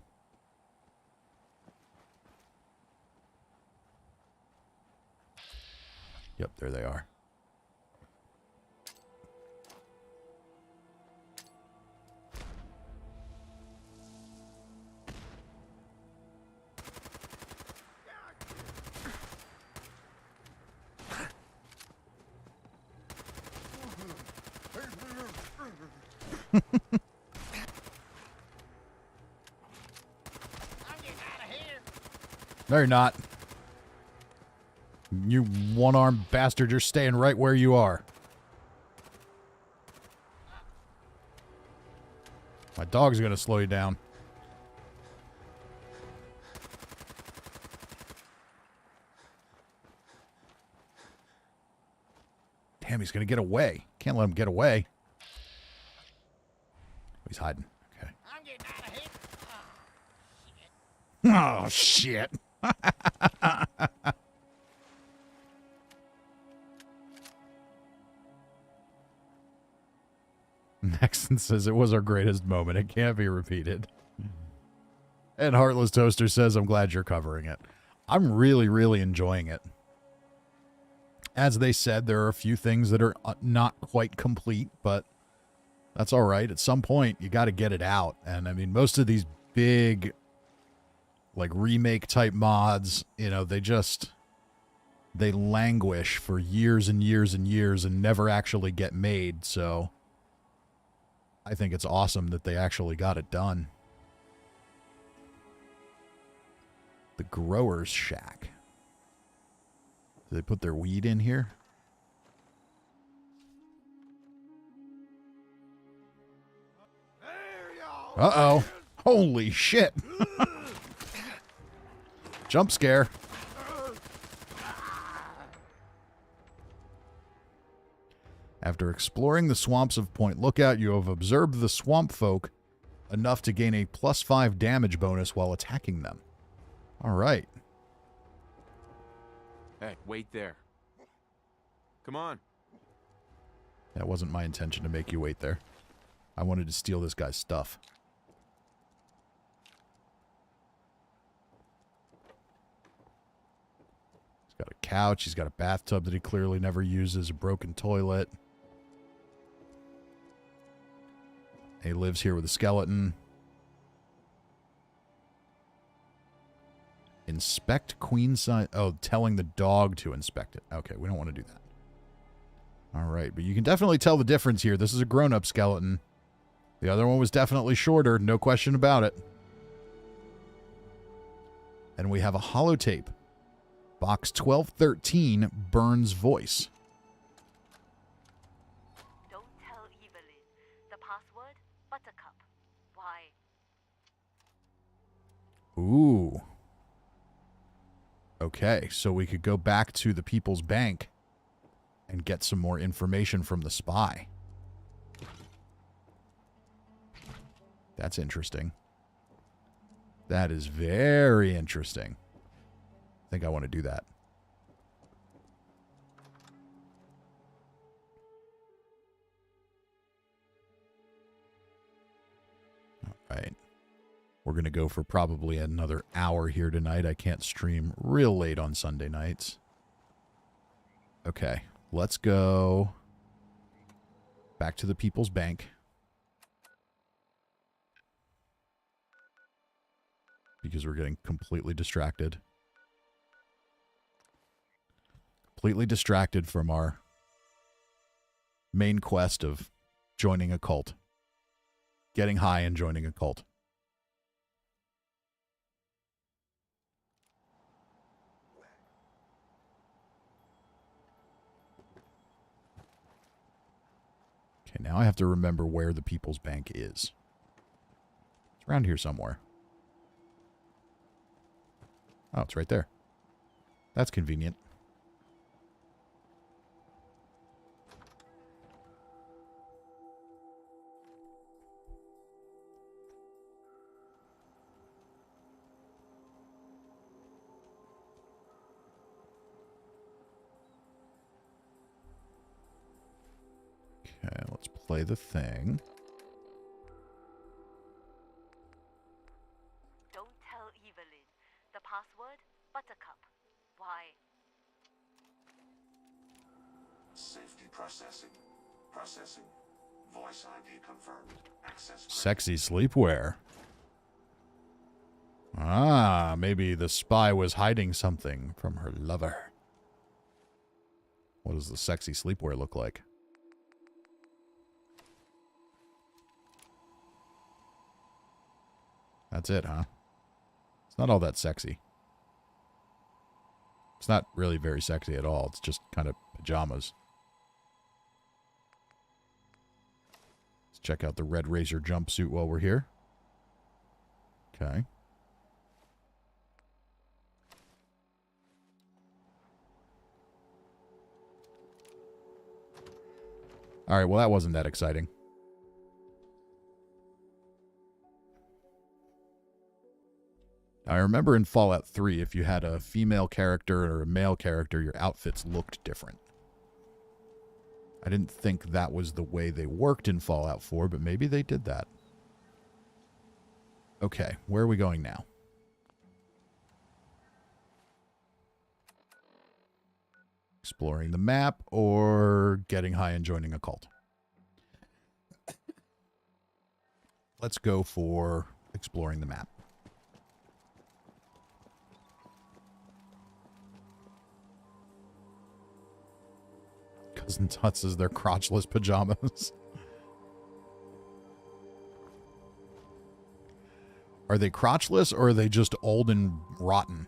S1: Yep, there they are. No, you're not. You one-armed bastard, you're staying right where you are. My dog's gonna slow you down. Damn, he's gonna get away. Can't let him get away. He's hiding. Okay.
S2: I'm getting out of here.
S1: Oh, shit. Nexon says it was our greatest moment. It can't be repeated. And Heartless Toaster says, I'm glad you're covering it. I'm really, really enjoying it. As they said, there are a few things that are not quite complete, but that's all right. At some point, you got to get it out. And I mean, most of these big, like, remake type mods, you know, they languish for years and years and years and never actually get made. So I think it's awesome that they actually got it done. The Grower's Shack. Do they put their weed in here? Uh-oh. Holy shit. Jump scare. After exploring the swamps of Point Lookout, you have observed the swamp folk enough to gain a +5 damage bonus while attacking them. All right.
S5: Hey, wait there. Come on.
S1: That wasn't my intention to make you wait there. I wanted to steal this guy's stuff. He's got a couch. He's got a bathtub that he clearly never uses, a broken toilet. He lives here with a skeleton. Inspect queen-size... Oh, telling the dog to inspect it. Okay, we don't want to do that. All right, but you can definitely tell the difference here. This is a grown-up skeleton. The other one was definitely shorter, no question about it. And we have a holotape. Box 1213, Burns' voice.
S7: Don't tell Evelyn. The password? Buttercup. Why?
S1: Ooh. Okay, so we could go back to the People's Bank and get some more information from the spy. That's interesting. That is very interesting. I think I want to do that. All right. We're going to go for probably another hour here tonight. I can't stream real late on Sunday nights. Okay, let's go back to the People's Bank. Because we're getting completely distracted. Completely distracted from our main quest of joining a cult. Getting high and joining a cult. Okay, now I have to remember where the People's Bank is. around here somewhere. Oh, it's right there. That's convenient. Okay, let's play the thing.
S7: Don't tell Evelyn. The password? Buttercup. Why?
S8: Safety processing. Processing. Voice ID confirmed. Access.
S1: Sexy sleepwear. Ah, maybe the spy was hiding something from her lover. What does the sexy sleepwear look like? That's it, huh? It's not all that sexy. It's not really very sexy at all. It's just kind of pajamas. Let's check out the Red Razor jumpsuit while we're here. Okay. All right, well, that wasn't that exciting. I remember in Fallout 3, if you had a female character or a male character, your outfits looked different. I didn't think that was the way they worked in Fallout 4, but maybe they did that. Okay, where are we going now? Exploring the map or getting high and joining a cult? Let's go for exploring the map. Cousin Tut says they're crotchless pajamas. Are they crotchless or are they just old and rotten?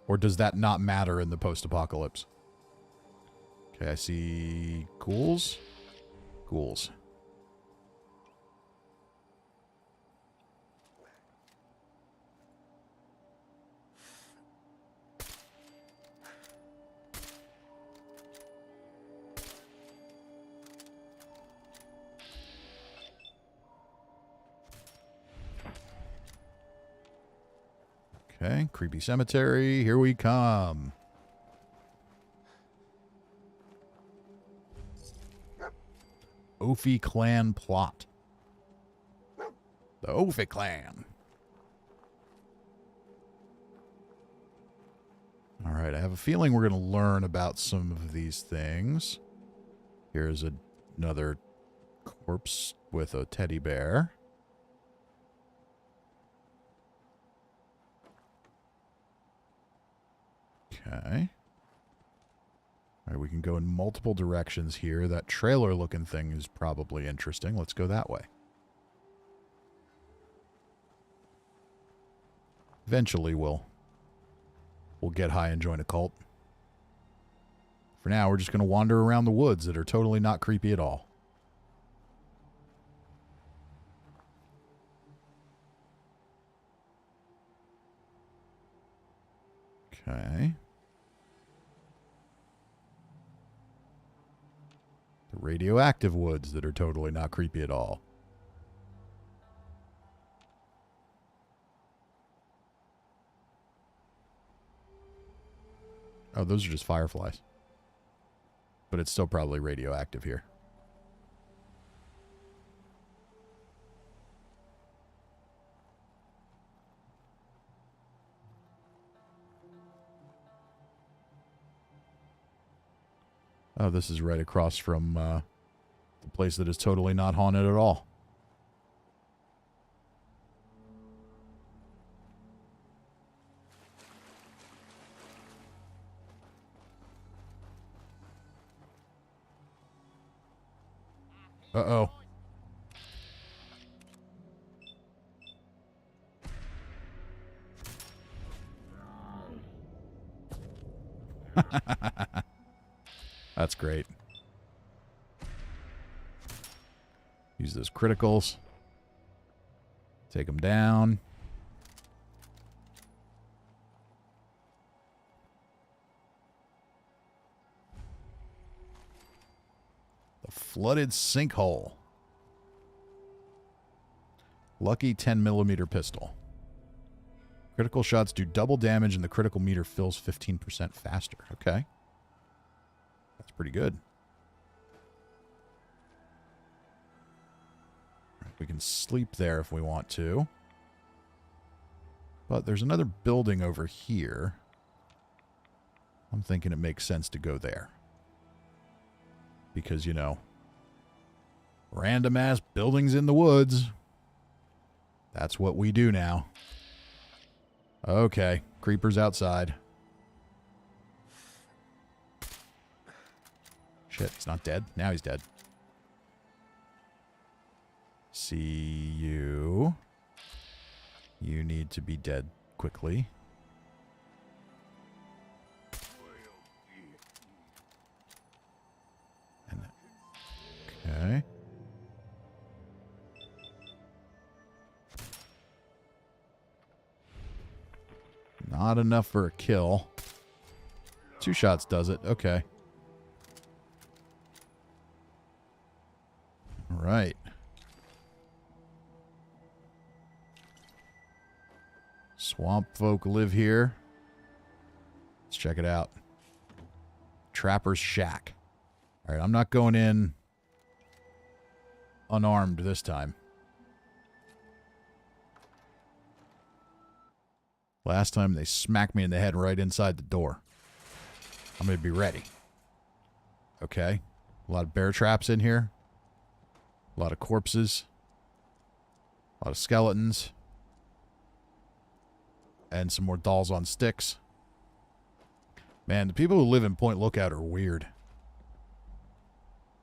S1: Or does that not matter in the post-apocalypse? Okay, I see ghouls. Ghouls. Okay, creepy cemetery. Here we come. Ophi clan plot. The Ophi clan. All right, I have a feeling we're going to learn about some of these things. Here's another corpse with a teddy bear. Okay. All right, we can go in multiple directions here. That trailer-looking thing is probably interesting. Let's go that way. Eventually, we'll get high and join a cult. For now, we're just going to wander around the woods that are totally not creepy at all. Okay. The radioactive woods that are totally not creepy at all. Oh, those are just fireflies. But it's still probably radioactive here. Oh, this is right across from the place that is totally not haunted at all. Uh-oh. That's great. Use Use those criticals. Take them down. The flooded sinkhole. Lucky 10mm pistol. Critical shots do double damage and the critical meter fills 15% faster. Okay. That's pretty good. We can sleep there if we want to. But there's another building over here. I'm thinking it makes sense to go there. Because, you know, random ass buildings in the woods. That's what we do now. Okay, creepers outside. Shit, he's not dead. Now he's dead. See you. You need to be dead quickly. And okay. Not enough for a kill. 2 shots does it. Okay. All right. Swamp folk live here. Let's check it out. Trapper's Shack. All right, I'm not going in unarmed this time. Last time they smacked me in the head right inside the door. I'm going to be ready. Okay. A lot of bear traps in here. A lot of corpses. A lot of skeletons. And some more dolls on sticks. Man, the people who live in Point Lookout are weird.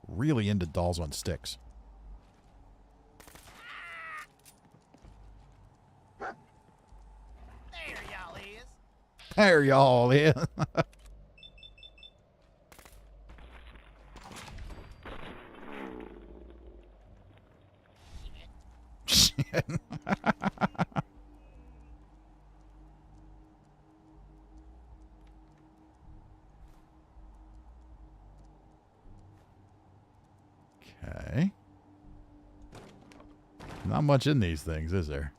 S1: Really into dolls on sticks.
S2: There y'all is.
S1: There y'all is. Shit. Okay. Not much in these things, is there?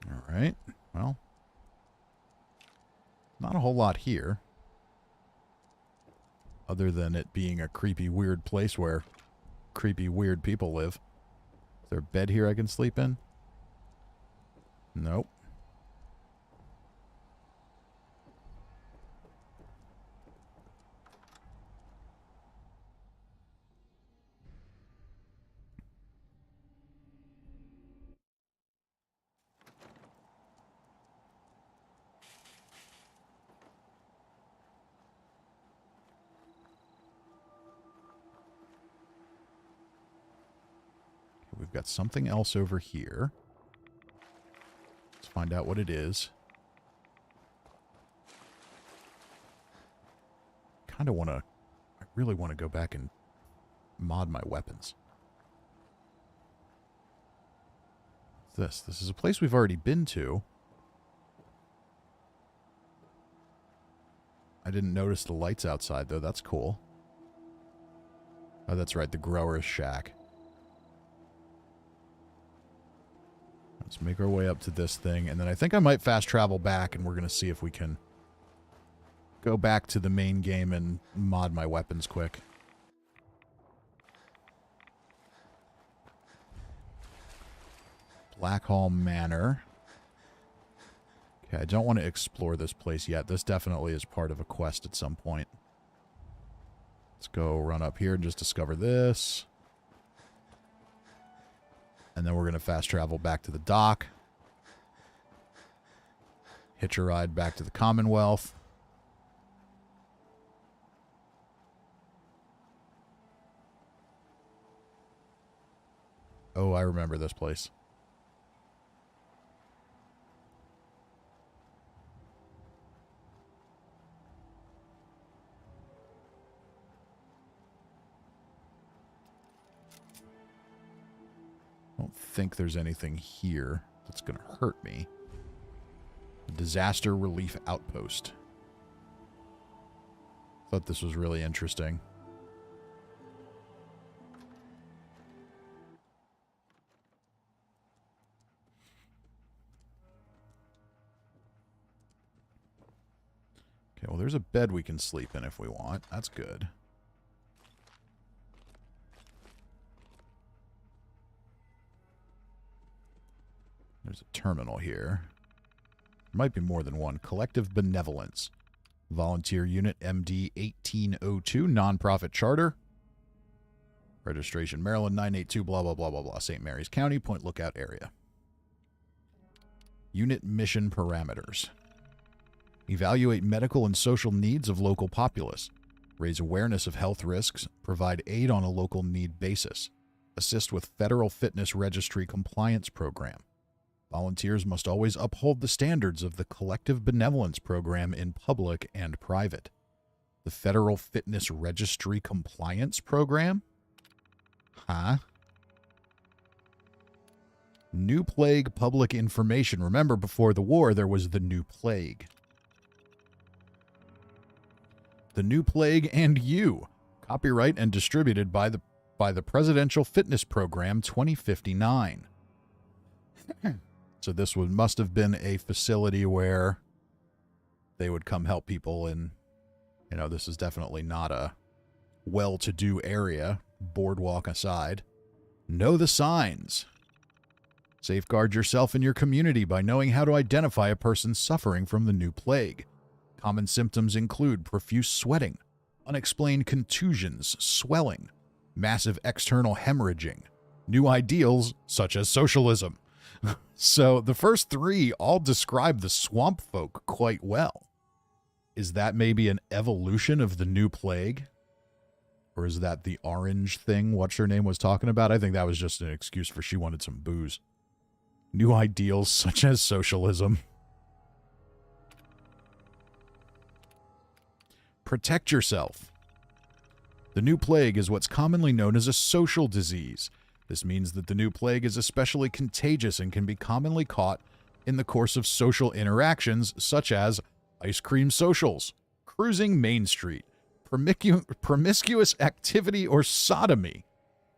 S1: All right. Well, not a whole lot here. Other than it being a creepy, weird place where creepy, weird people live. Is there a bed here I can sleep in? Nope. We've got something else over here. Let's find out what it is. I really want to go back and mod my weapons. What's this? This is a place we've already been to. I didn't notice the lights outside, though. That's cool. Oh, that's right. The grower's shack. Let's make our way up to this thing, and then I think I might fast travel back, and we're going to see if we can go back to the main game and mod my weapons quick. Blackhall Manor. Okay, I don't want to explore this place yet. This definitely is part of a quest at some point. Let's go run up here and just discover this. And then we're going to fast travel back to the dock. Hitch a ride back to the Commonwealth. Oh, I remember this place. don't think there's anything here that's going to hurt me. Disaster Relief Outpost. Thought this was really interesting. Okay, well, there's a bed we can sleep in if we want. That's good. There's a terminal here. There might be more than one. Collective Benevolence. Volunteer Unit MD 1802. Nonprofit Charter. Registration Maryland 982 blah blah blah blah blah. St. Mary's County. Point Lookout Area. Unit Mission Parameters. Evaluate medical and social needs of local populace. Raise awareness of health risks. Provide aid on a local need basis. Assist with Federal Fitness Registry Compliance Program. Volunteers must always uphold the standards of the Collective Benevolence Program in public and private. The Federal Fitness Registry Compliance Program? Huh? New Plague Public Information. Remember, before the war, there was the New Plague. The New Plague and You. Copyright and distributed by the Presidential Fitness Program 2059. So this must have been a facility where they would come help people, and, you know, this is definitely not a well-to-do area, boardwalk aside. Know the signs. Safeguard yourself and your community by knowing how to identify a person suffering from the new plague. Common symptoms include profuse sweating, unexplained contusions, swelling, massive external hemorrhaging, new ideals such as socialism. So the first three all describe the swamp folk quite well. Is that maybe an evolution of the new plague? Or is that the orange thing what's her name was talking about? I think that was just an excuse for she wanted some booze. New ideals such as socialism. Protect yourself. The new plague is what's commonly known as a social disease. This means that the new plague is especially contagious and can be commonly caught in the course of social interactions such as ice cream socials, cruising Main Street, promiscuous activity or sodomy,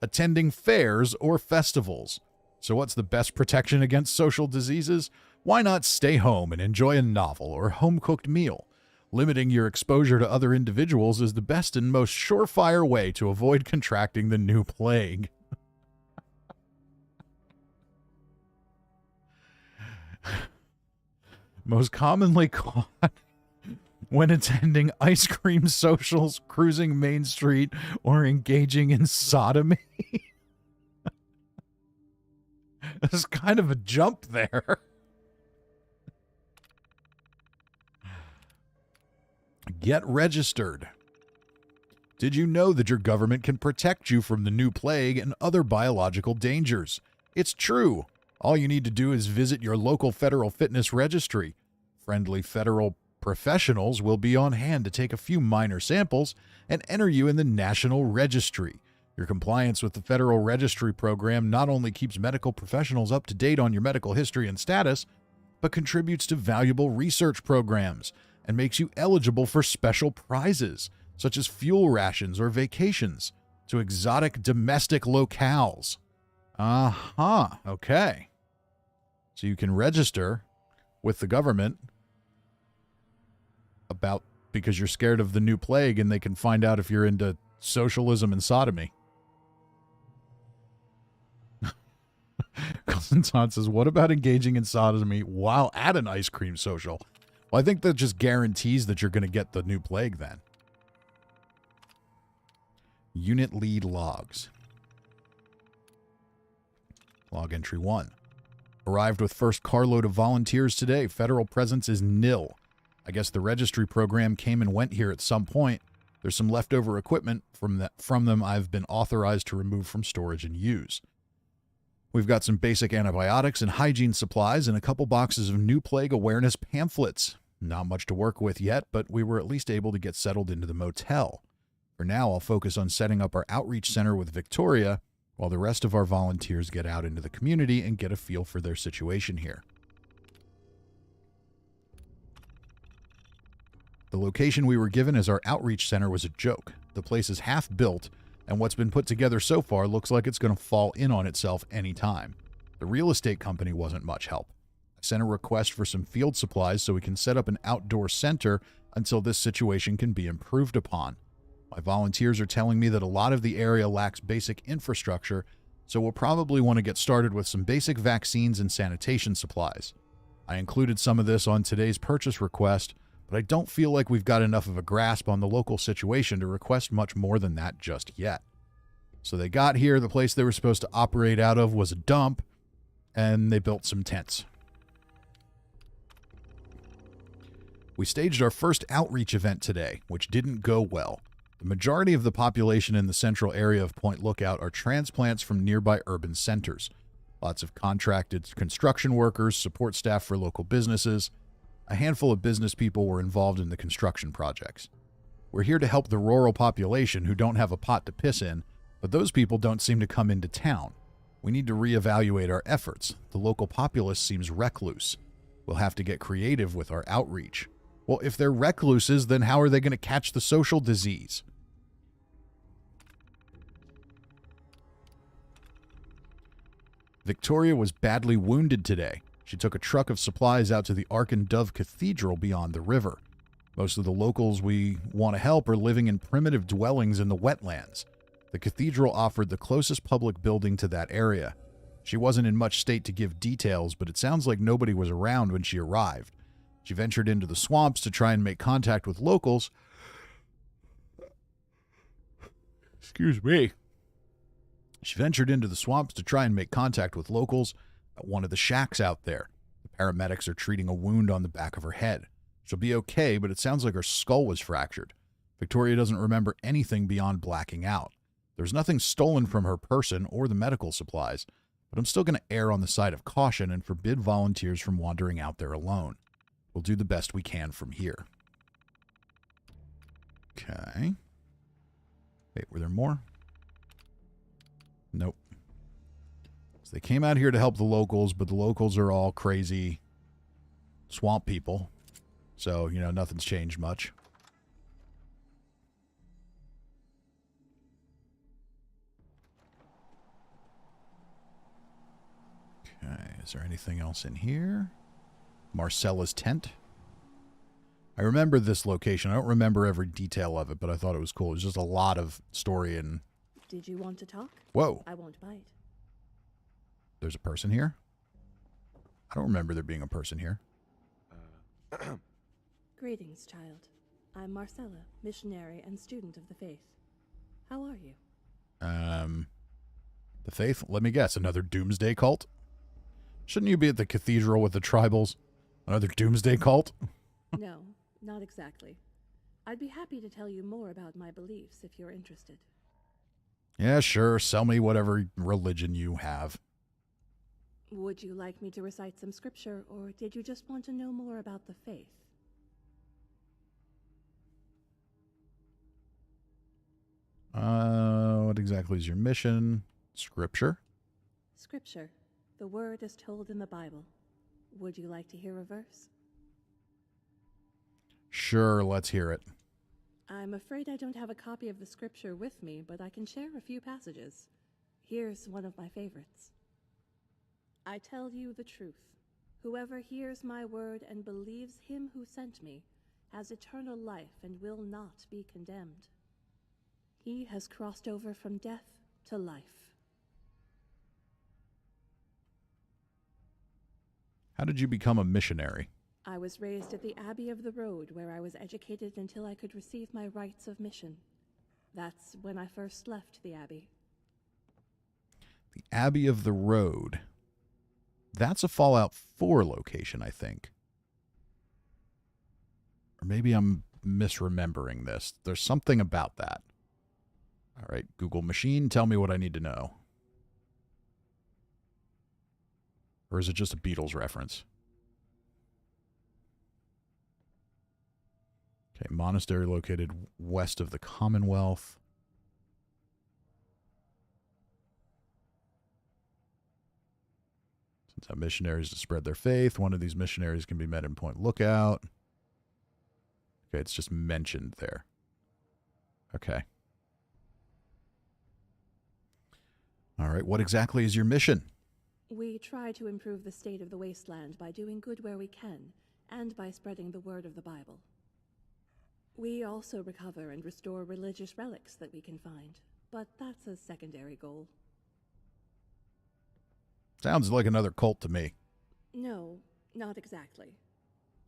S1: attending fairs or festivals. So what's the best protection against social diseases? Why not stay home and enjoy a novel or home-cooked meal? Limiting your exposure to other individuals is the best and most surefire way to avoid contracting the new plague. Most commonly caught when attending ice cream socials, cruising Main Street, or engaging in sodomy. There's kind of a jump there. Get registered. Did you know that your government can protect you from the new plague and other biological dangers? It's true. All you need to do is visit your local federal fitness registry. Friendly federal professionals will be on hand to take a few minor samples and enter you in the National Registry. Your compliance with the Federal Registry Program not only keeps medical professionals up to date on your medical history and status, but contributes to valuable research programs and makes you eligible for special prizes, such as fuel rations or vacations to exotic domestic locales. Okay. So you can register with the government because you're scared of the new plague, and they can find out if you're into socialism and sodomy. Cousin Todd says, what about engaging in sodomy while at an ice cream social? Well, I think that just guarantees that you're going to get the new plague then. Unit lead logs. Log entry 1. Arrived with first carload of volunteers today. Federal presence is nil. I guess the registry program came and went here at some point. There's some leftover equipment from them I've been authorized to remove from storage and use. We've got some basic antibiotics and hygiene supplies and a couple boxes of new plague awareness pamphlets. Not much to work with yet, but we were at least able to get settled into the motel. For now, I'll focus on setting up our outreach center with Victoria while the rest of our volunteers get out into the community and get a feel for their situation here. The location we were given as our outreach center was a joke. The place is half built, and what's been put together so far looks like it's going to fall in on itself any time. The real estate company wasn't much help. I sent a request for some field supplies so we can set up an outdoor center until this situation can be improved upon. My volunteers are telling me that a lot of the area lacks basic infrastructure, so we'll probably want to get started with some basic vaccines and sanitation supplies. I included some of this on today's purchase request, but I don't feel like we've got enough of a grasp on the local situation to request much more than that just yet. So they got here, the place they were supposed to operate out of was a dump, and they built some tents. We staged our first outreach event today, which didn't go well. The majority of the population in the central area of Point Lookout are transplants from nearby urban centers. Lots of contracted construction workers, support staff for local businesses. A handful of business people were involved in the construction projects. We're here to help the rural population who don't have a pot to piss in, but those people don't seem to come into town. We need to reevaluate our efforts. The local populace seems recluse. We'll have to get creative with our outreach. Well, if they're recluses, then how are they going to catch the social disease? Victoria was badly wounded today. She took a truck of supplies out to the Ark and Dove Cathedral beyond the river. Most of the locals we want to help are living in primitive dwellings in the wetlands. The cathedral offered the closest public building to that area. She wasn't in much state to give details, but it sounds like nobody was around when she arrived. She ventured into the swamps to try and make contact with locals. Excuse me. She ventured into the swamps to try and make contact with locals at one of the shacks out there. The paramedics are treating a wound on the back of her head. She'll be okay, but it sounds like her skull was fractured. Victoria doesn't remember anything beyond blacking out. There's nothing stolen from her person or the medical supplies, but I'm still going to err on the side of caution and forbid volunteers from wandering out there alone. We'll do the best we can from here. Okay. Wait, were there more? Nope. So they came out here to help the locals, but the locals are all crazy swamp people. So, nothing's changed much. Okay, is there anything else in here? Marcella's tent. I remember this location. I don't remember every detail of it, but I thought it was cool. It was just a lot of story and...
S9: Did you want to talk?
S1: Whoa.
S9: I won't bite.
S1: There's a person here? I don't remember there being a person here.
S9: Greetings, child. I'm Marcella, missionary and student of the faith. How are you?
S1: The faith? Let me guess. Another doomsday cult? Shouldn't you be at the cathedral with the tribals? Another doomsday cult?
S9: No, not exactly. I'd be happy to tell you more about my beliefs if you're interested.
S1: Yeah, sure. Sell me whatever religion you have.
S9: Would you like me to recite some scripture, or did you just want to know more about the faith?
S1: What exactly is your mission? Scripture?
S9: Scripture. The word is told in the Bible. Would you like to hear a verse?
S1: Sure, let's hear it.
S9: I'm afraid I don't have a copy of the scripture with me, but I can share a few passages. Here's one of my favorites. I tell you the truth. Whoever hears my word and believes him who sent me has eternal life and will not be condemned. He has crossed over from death to life.
S1: How did you become a missionary?
S9: I was raised at the Abbey of the Road, where I was educated until I could receive my rites of mission. That's when I first left the Abbey.
S1: The Abbey of the Road. That's a Fallout 4 location, I think. Or maybe I'm misremembering this. There's something about that. All right, Google machine, tell me what I need to know. Or is it just a Beatles reference? Okay, monastery located west of the Commonwealth. So missionaries to spread their faith. One of these missionaries can be met in Point Lookout. Okay, it's just mentioned there. Okay. All right, what exactly is your mission?
S9: We try to improve the state of the wasteland by doing good where we can, and by spreading the word of the Bible. We also recover and restore religious relics that we can find, but that's a secondary goal.
S1: Sounds like another cult to me.
S9: No, not exactly.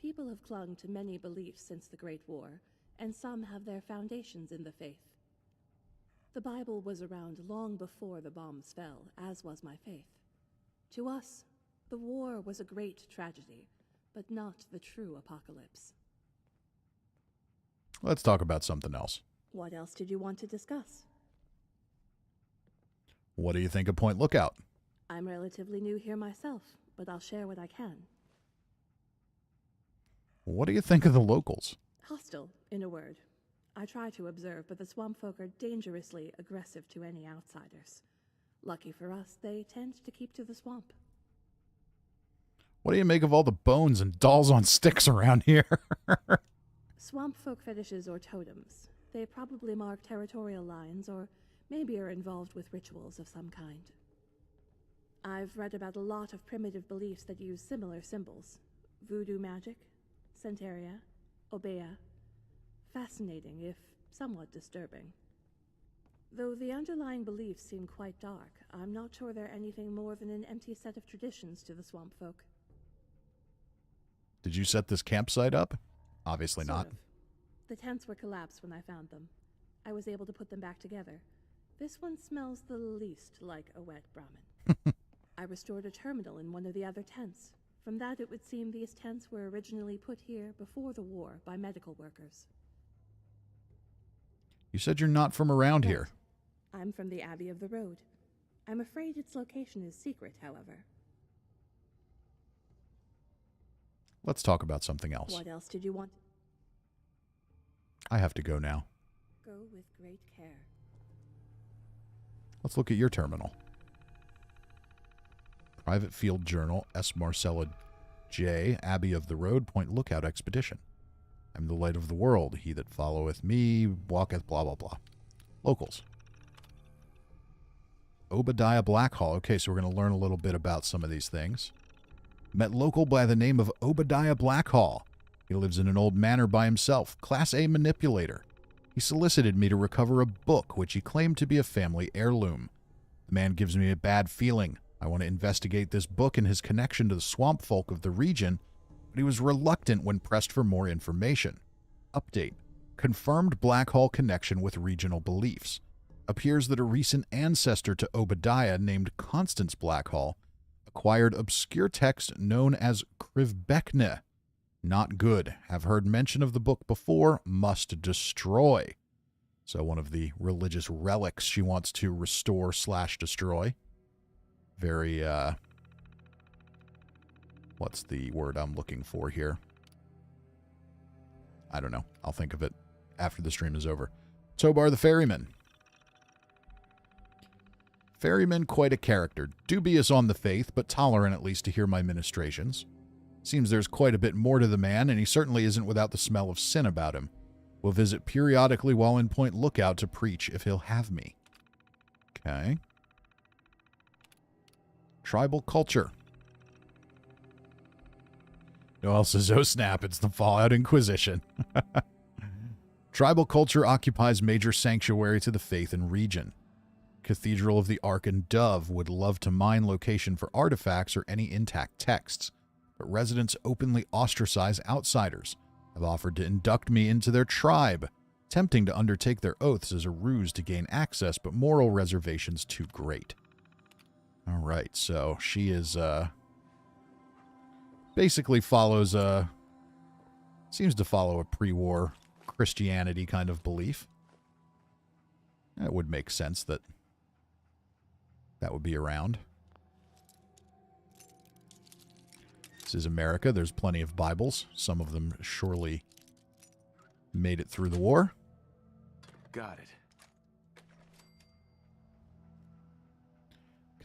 S9: People have clung to many beliefs since the Great War, and some have their foundations in the faith. The Bible was around long before the bombs fell, as was my faith. To us, the war was a great tragedy, but not the true apocalypse.
S1: Let's talk about something else.
S9: What else did you want to discuss?
S1: What do you think of Point Lookout?
S9: I'm relatively new here myself, but I'll share what I can.
S1: What do you think of the locals?
S9: Hostile, in a word. I try to observe, but the swamp folk are dangerously aggressive to any outsiders. Lucky for us, they tend to keep to the swamp.
S1: What do you make of all the bones and dolls on sticks around here?
S9: Swamp folk fetishes or totems. They probably mark territorial lines or maybe are involved with rituals of some kind. I've read about a lot of primitive beliefs that use similar symbols. Voodoo magic, Centeria, Obeah. Fascinating, if somewhat disturbing. Though the underlying beliefs seem quite dark, I'm not sure they're anything more than an empty set of traditions to the swamp folk.
S1: Did you set this campsite up? Obviously
S9: Sort
S1: not.
S9: of. The tents were collapsed when I found them. I was able to put them back together. This one smells the least like a wet Brahmin. I restored a terminal in one of the other tents. From that, it would seem these tents were originally put here before the war by medical workers.
S1: You said you're not from around
S9: Right.
S1: here.
S9: I'm from the Abbey of the Road. I'm afraid its location is secret, however.
S1: Let's talk about something else.
S9: What else did you want?
S1: I have to go now.
S9: Go with great care.
S1: Let's look at your terminal. Private Field Journal, S. Marcella J. Abbey of the Road, Point Lookout Expedition. I'm the light of the world. He that followeth me walketh blah, blah, blah. Locals. Obadiah Blackhall. Okay, so we're going to learn a little bit about some of these things. Met local by the name of Obadiah Blackhall. He lives in an old manor by himself. Class A manipulator. He solicited me to recover a book which he claimed to be a family heirloom. The man gives me a bad feeling. I want to investigate this book and his connection to the swamp folk of the region, but he was reluctant when pressed for more information. Update. Confirmed Blackhall connection with regional beliefs. Appears that a recent ancestor to Obadiah named Constance Blackhall acquired obscure text known as Krivbekne. Not good. Have heard mention of the book before. Must destroy. So one of the religious relics she wants to restore/destroy. Very, what's the word I'm looking for here? I don't know. I'll think of it after the stream is over. Tobar the Ferryman. Ferryman, quite a character. Dubious on the faith, but tolerant at least to hear my ministrations. Seems there's quite a bit more to the man, and he certainly isn't without the smell of sin about him. Will visit periodically while in Point Lookout to preach if he'll have me. Okay. Tribal culture. Noel says, oh snap, it's the Fallout Inquisition. Tribal culture occupies major sanctuary to the faith and region. Cathedral of the Ark and Dove would love to mine location for artifacts or any intact texts, but residents openly ostracize outsiders, have offered to induct me into their tribe, tempting to undertake their oaths as a ruse to gain access, but moral reservations too great. All right, so she is, basically follows seems to follow a pre-war Christianity kind of belief. It would make sense that that would be around. This is America. There's plenty of Bibles. Some of them surely made it through the war.
S5: Got it.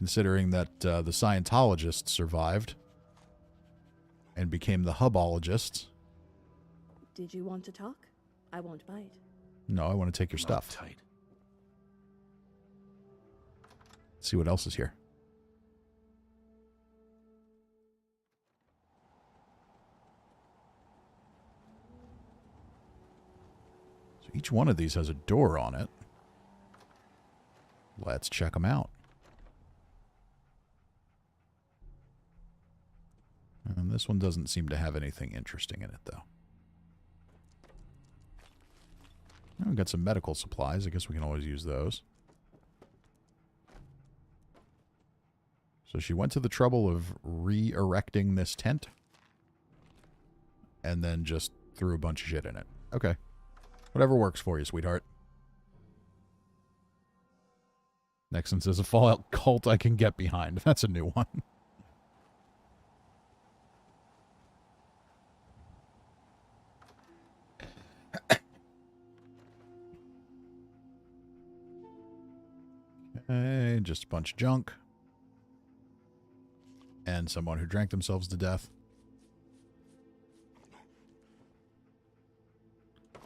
S1: Considering that the Scientologists survived and became the Hubologists.
S9: Did you want to talk? I won't bite.
S1: No, I want to take your stuff.
S8: Tight.
S1: Let's see what else is here. So each one of these has a door on it. Let's check them out. And this one doesn't seem to have anything interesting in it, though. Oh, we've got some medical supplies. I guess we can always use those. So she went to the trouble of re-erecting this tent. And then just threw a bunch of shit in it. Okay. Whatever works for you, sweetheart. Next one says, a Fallout cult I can get behind. That's a new one. Okay, just a bunch of junk. And someone who drank themselves to death.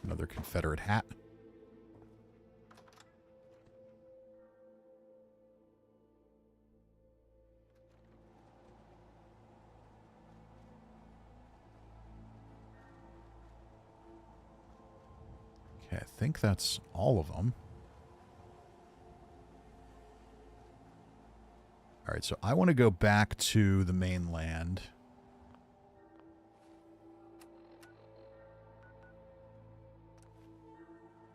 S1: Another Confederate hat. Okay, I think that's all of them. All right, so I want to go back to the mainland.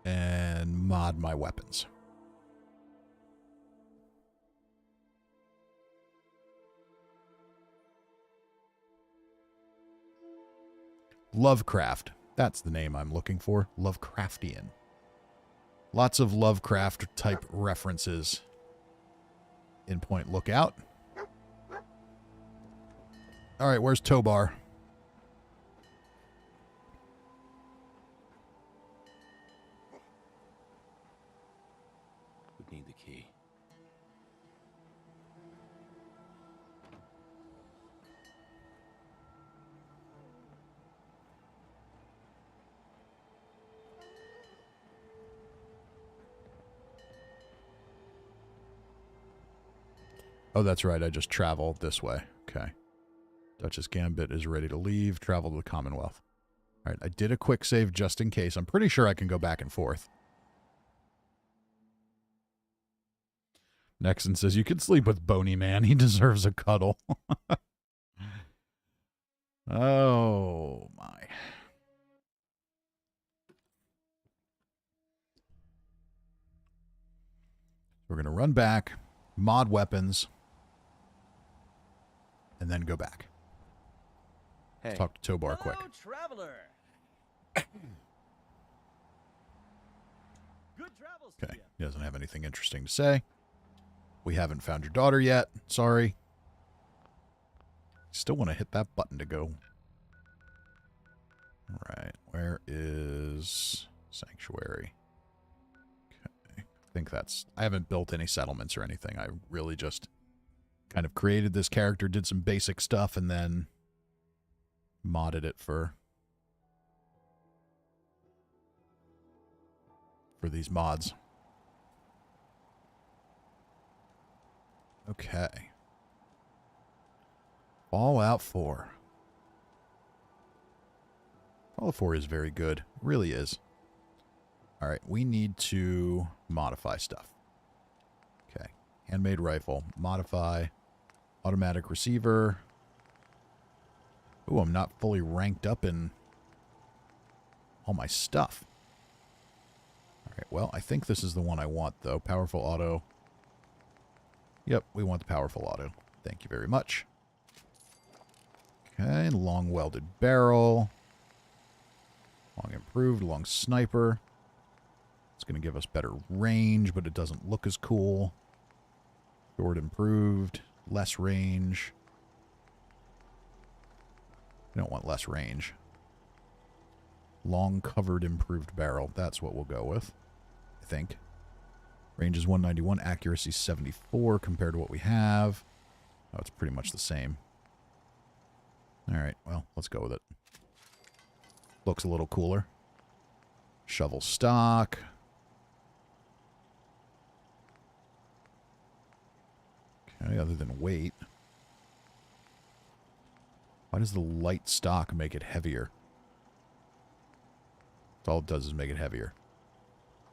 S1: And mod my weapons. Lovecraft. That's the name I'm looking for. Lovecraftian. Lots of Lovecraft type references in Point Lookout. All right, where's Tobar?
S10: Would need the key.
S1: Oh, that's right. I just traveled this way. Okay. Duchess Gambit is ready to leave. Travel to the Commonwealth. All right. I did a quick save just in case. I'm pretty sure I can go back and forth. Nexon says, you can sleep with Boney Man. He deserves a cuddle. Oh, my. We're going to run back, mod weapons, and then go back.
S5: Hey.
S1: Let's talk to Tobar quick.
S2: Traveler. Good travels to
S1: Okay.
S2: you.
S1: He doesn't have anything interesting to say. We haven't found your daughter yet. Sorry. Still want to hit that button to go. All right. Where is Sanctuary? Okay. I think that's... I haven't built any settlements or anything. I really just kind of created this character, did some basic stuff, and then modded it for these mods. Okay. Fallout 4. Fallout 4 is very good. It really is. All right, we need to modify stuff. Okay. Handmade rifle. Modify. Automatic receiver. Ooh, I'm not fully ranked up in all my stuff. All right, well, I think this is the one I want, though. Powerful auto. Yep, we want the powerful auto. Thank you very much. Okay, long welded barrel. Long improved, long sniper. It's going to give us better range, but it doesn't look as cool. Short improved, less range. We don't want less range. Long covered improved barrel. That's what we'll go with, I think. Range is 191, accuracy 74 compared to what we have. Oh, it's pretty much the same. Alright, well, let's go with it. Looks a little cooler. Shovel stock. Okay, other than weight. Why does the light stock make it heavier? All it does is make it heavier.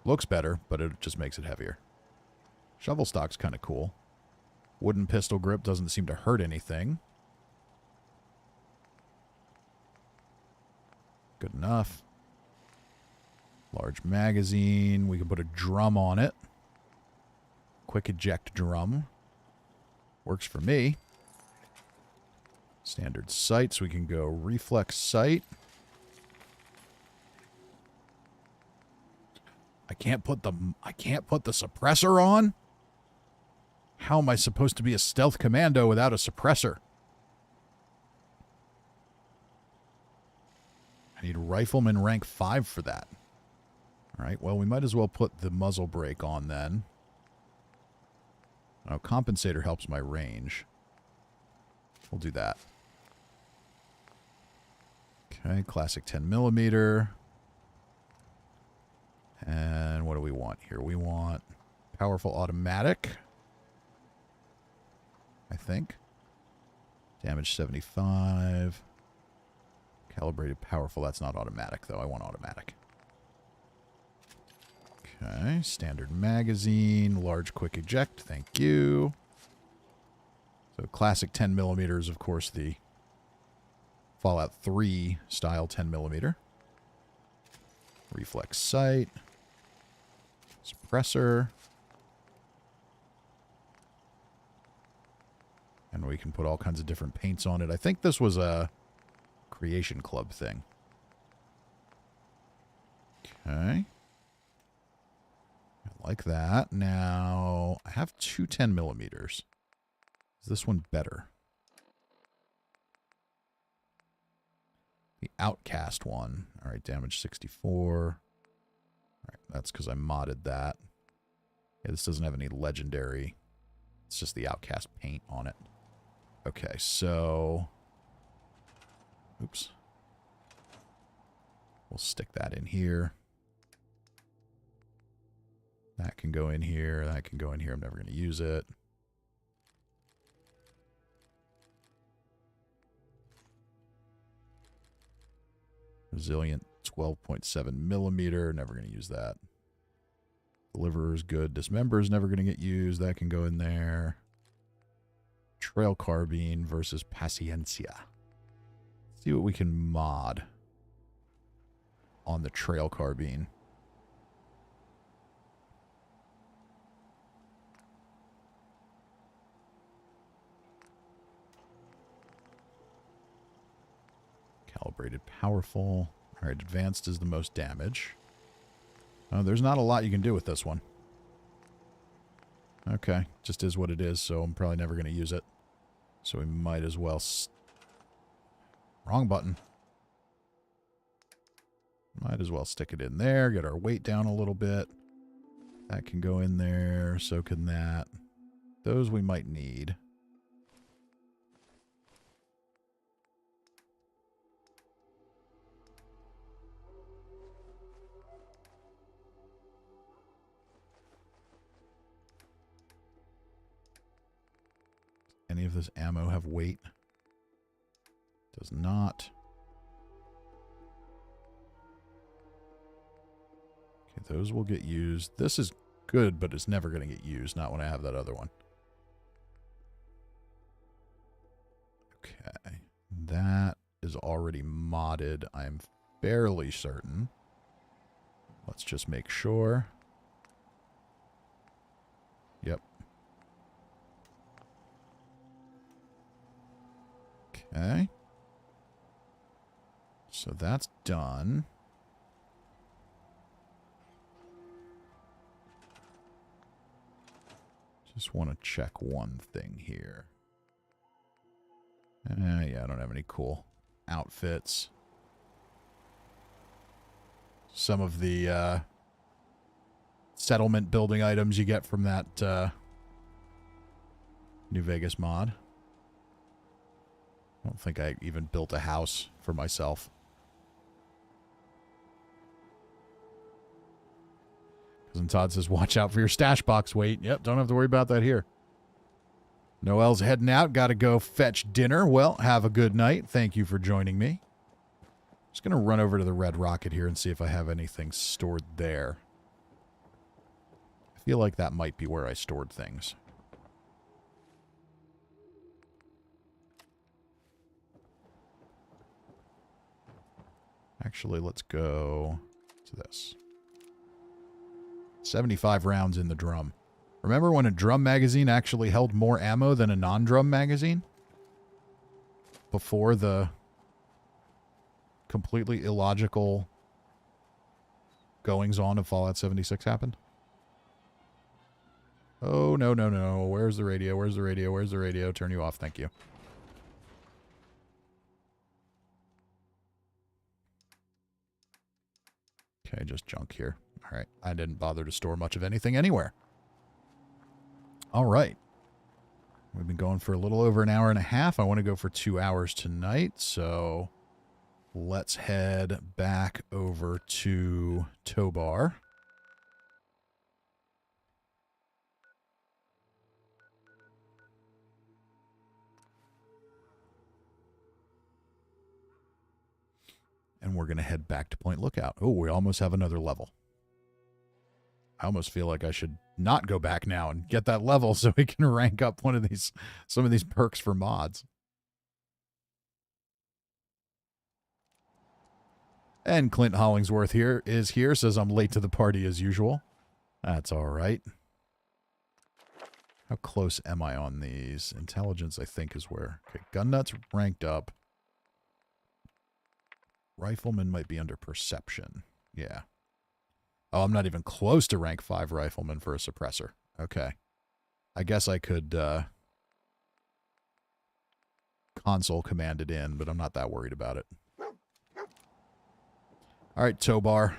S1: Looks better, but it just makes it heavier. Shovel stock's kind of cool. Wooden pistol grip doesn't seem to hurt anything. Good enough. Large magazine. We can put a drum on it. Quick eject drum. Works for me. Standard sights. We can go reflex sight. I can't put the suppressor on? How am I supposed to be a stealth commando without a suppressor? I need rifleman rank 5 for that. Alright, well, we might as well put the muzzle brake on then. Oh, compensator helps my range. We'll do that. Okay, classic 10mm. And what do we want here? We want powerful automatic. I think. Damage 75. Calibrated powerful. That's not automatic, though. I want automatic. Okay. Standard magazine. Large quick eject. Thank you. So classic 10mm, of course, the Fallout 3 style 10mm. Reflex sight. Suppressor. And we can put all kinds of different paints on it. I think this was a Creation Club thing. Okay. I like that. Now, I have two 10mm. Is this one better? The Outcast one. All right, damage 64. All right, that's because I modded that. Yeah, this doesn't have any legendary. It's just the Outcast paint on it. Okay, so... Oops. We'll stick that in here. That can go in here. That can go in here. I'm never going to use it. Resilient 12.7mm. Never going to use that. Deliverer is good. Dismember is never going to get used. That can go in there. Trail carbine versus Paciencia. Let's see what we can mod on the trail carbine. Calibrated powerful. All right, advanced is the most damage. Oh, there's not a lot you can do with this one. Okay, just is what it is, so I'm probably never going to use it. So we might as well... Wrong button. Might as well stick it in there, get our weight down a little bit. That can go in there, so can that. Those we might need. Any of this ammo have weight? Does not. Okay, those will get used. This is good, but it's never going to get used. Not when I have that other one. Okay. That is already modded. I'm fairly certain. Let's just make sure. Yep. Okay. So that's done. Just want to check one thing here. Yeah, I don't have any cool outfits. Some of the settlement building items you get from that New Vegas mod. I don't think I even built a house for myself. Cousin Todd says, watch out for your stash box weight. Yep, don't have to worry about that here. Noel's heading out. Got to go fetch dinner. Well, have a good night. Thank you for joining me. Just going to run over to the Red Rocket here and see if I have anything stored there. I feel like that might be where I stored things. Actually, let's go to this. 75 rounds in the drum. Remember when a drum magazine actually held more ammo than a non-drum magazine? Before the completely illogical goings-on of Fallout 76 happened? Oh, no, no, no. Where's the radio? Where's the radio? Where's the radio? Turn you off. Thank you. Okay, just junk here. All right. I didn't bother to store much of anything anywhere. All right. We've been going for a little over an hour and a half. I want to go for 2 hours tonight, so let's head back over to Tobar. And we're going to head back to Point Lookout. Oh, we almost have another level. I almost feel like I should not go back now and get that level so we can rank up some of these perks for mods. And Clint Hollingsworth is here, says I'm late to the party as usual. That's all right. How close am I on these? Intelligence, I think, is where... Okay, gun nuts ranked up. Rifleman might be under perception. Yeah. Oh, I'm not even close to rank 5 rifleman for a suppressor. Okay. I guess I could console command it in, but I'm not that worried about it. All right, Tobar.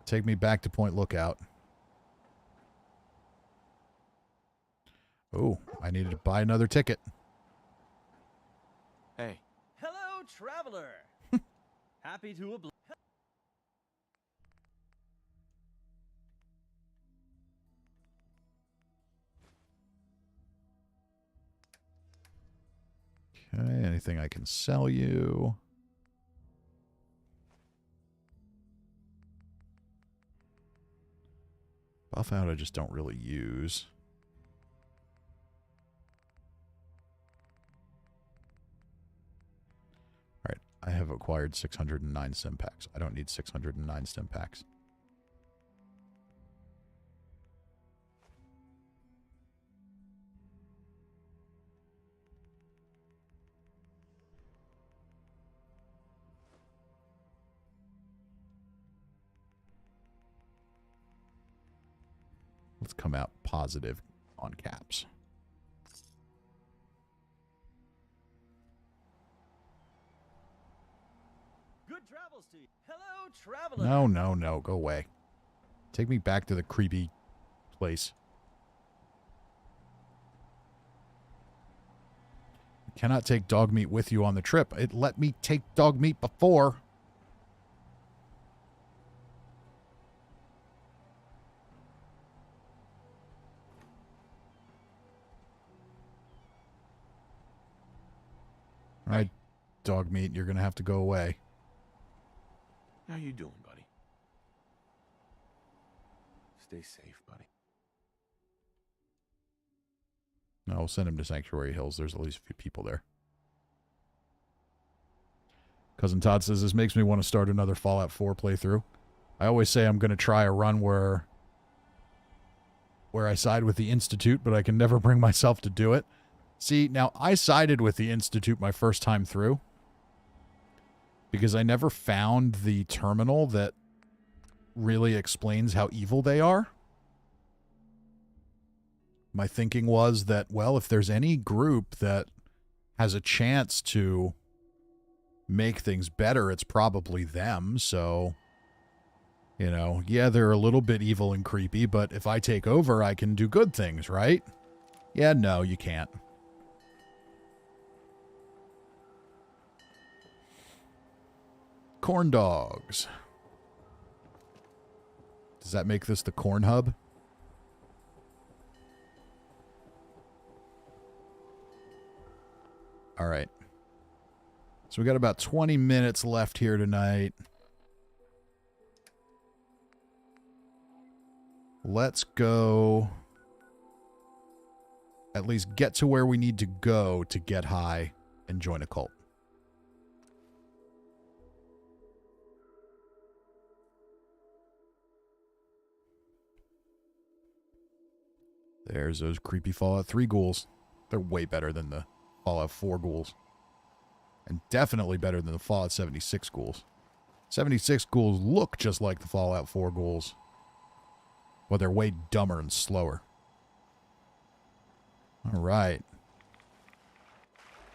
S1: Take me back to Point Lookout. Oh, I needed to buy another ticket.
S5: Hey.
S2: Hello, traveler. Happy to oblige.
S1: Okay, anything I can sell you? Buff out I just don't really use. Alright, I have acquired 609 stim packs. I don't need 609 stim packs. Let's come out positive on caps.
S2: Good travels to you. Hello, traveler.
S1: No, no, no. Go away. Take me back to the creepy place. You cannot take dog meat with you on the trip. It let me take dog meat before. All right, dog meat, you're going to have to go away.
S5: How you doing, buddy? Stay safe, buddy.
S1: No, we'll send him to Sanctuary Hills. There's at least a few people there. Cousin Todd says, this makes me want to start another Fallout 4 playthrough. I always say I'm going to try a run where I side with the Institute, but I can never bring myself to do it. See, now I sided with the Institute my first time through because I never found the terminal that really explains how evil they are. My thinking was that, well, if there's any group that has a chance to make things better, it's probably them, so You know, yeah, they're a little bit evil and creepy, but if I take over, I can do good things, right? Yeah, no, you can't. Corn dogs. Does that make this the corn hub? All right. So we got about 20 minutes left here tonight. Let's go at least get to where we need to go to get high and join a cult. There's those creepy Fallout 3 ghouls. They're way better than the Fallout 4 ghouls. And definitely better than the Fallout 76 ghouls. 76 ghouls look just like the Fallout 4 ghouls. But they're way dumber and slower. Alright.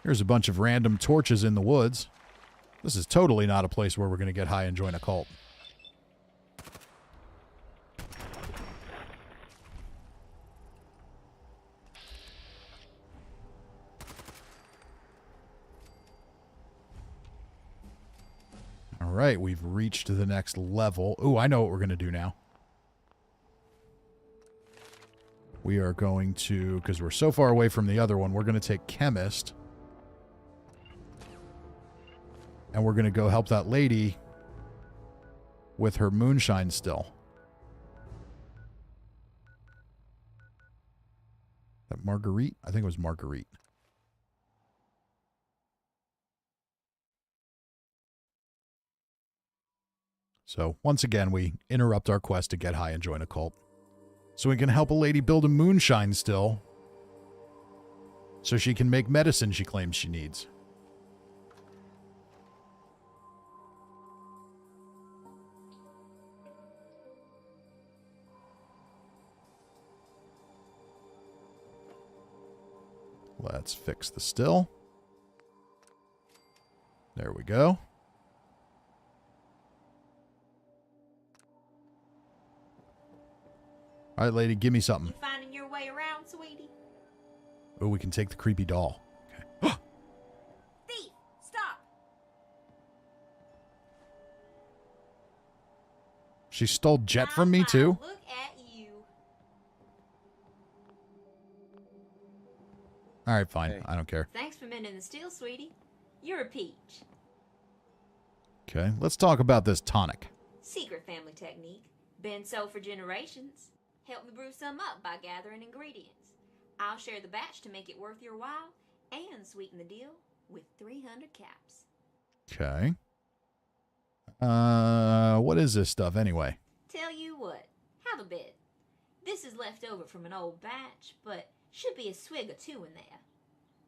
S1: Here's a bunch of random torches in the woods. This is totally not a place where we're going to get high and join a cult. Alright, we've reached the next level. Ooh, I know what we're going to do now. We are going to, because we're so far away from the other one, we're going to take Chemist. And we're going to go help that lady with her moonshine still. That Marguerite? I think it was Marguerite. So, once again, we interrupt our quest to get high and join a cult. So we can help a lady build a moonshine still. So she can make medicine she claims she needs. Let's fix the still. There we go. All right, lady, give me something.
S3: You finding your way around, sweetie?
S1: Oh, we can take the creepy doll. Okay.
S3: Thief, stop!
S1: She stole Jet from me, too?
S3: Look at you.
S1: All right, fine.
S5: Hey.
S1: I don't care.
S3: Thanks for mending the steel, sweetie. You're a peach.
S1: Okay, let's talk about this tonic.
S3: Secret family technique. Been so for generations. Help me brew some up by gathering ingredients. I'll share the batch to make it worth your while and sweeten the deal with 300 caps.
S1: Okay. What is this stuff anyway?
S3: Tell you what, have a bit. This is left over from an old batch, but should be a swig or two in there.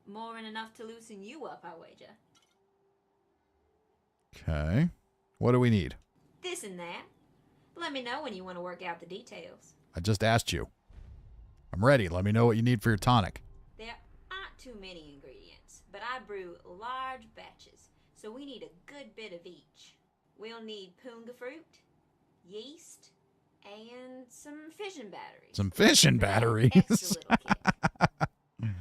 S3: More than enough to loosen you up, I wager.
S1: Okay. What do we need?
S3: This and that. Let me know when you want to work out the details.
S1: I just asked you. I'm ready. Let me know what you need for your tonic.
S3: There aren't too many ingredients, but I brew large batches, so we need a good bit of each. We'll need punga fruit, yeast, and some fission batteries.
S1: Some fission
S3: For that
S1: batteries?
S3: extra little kick.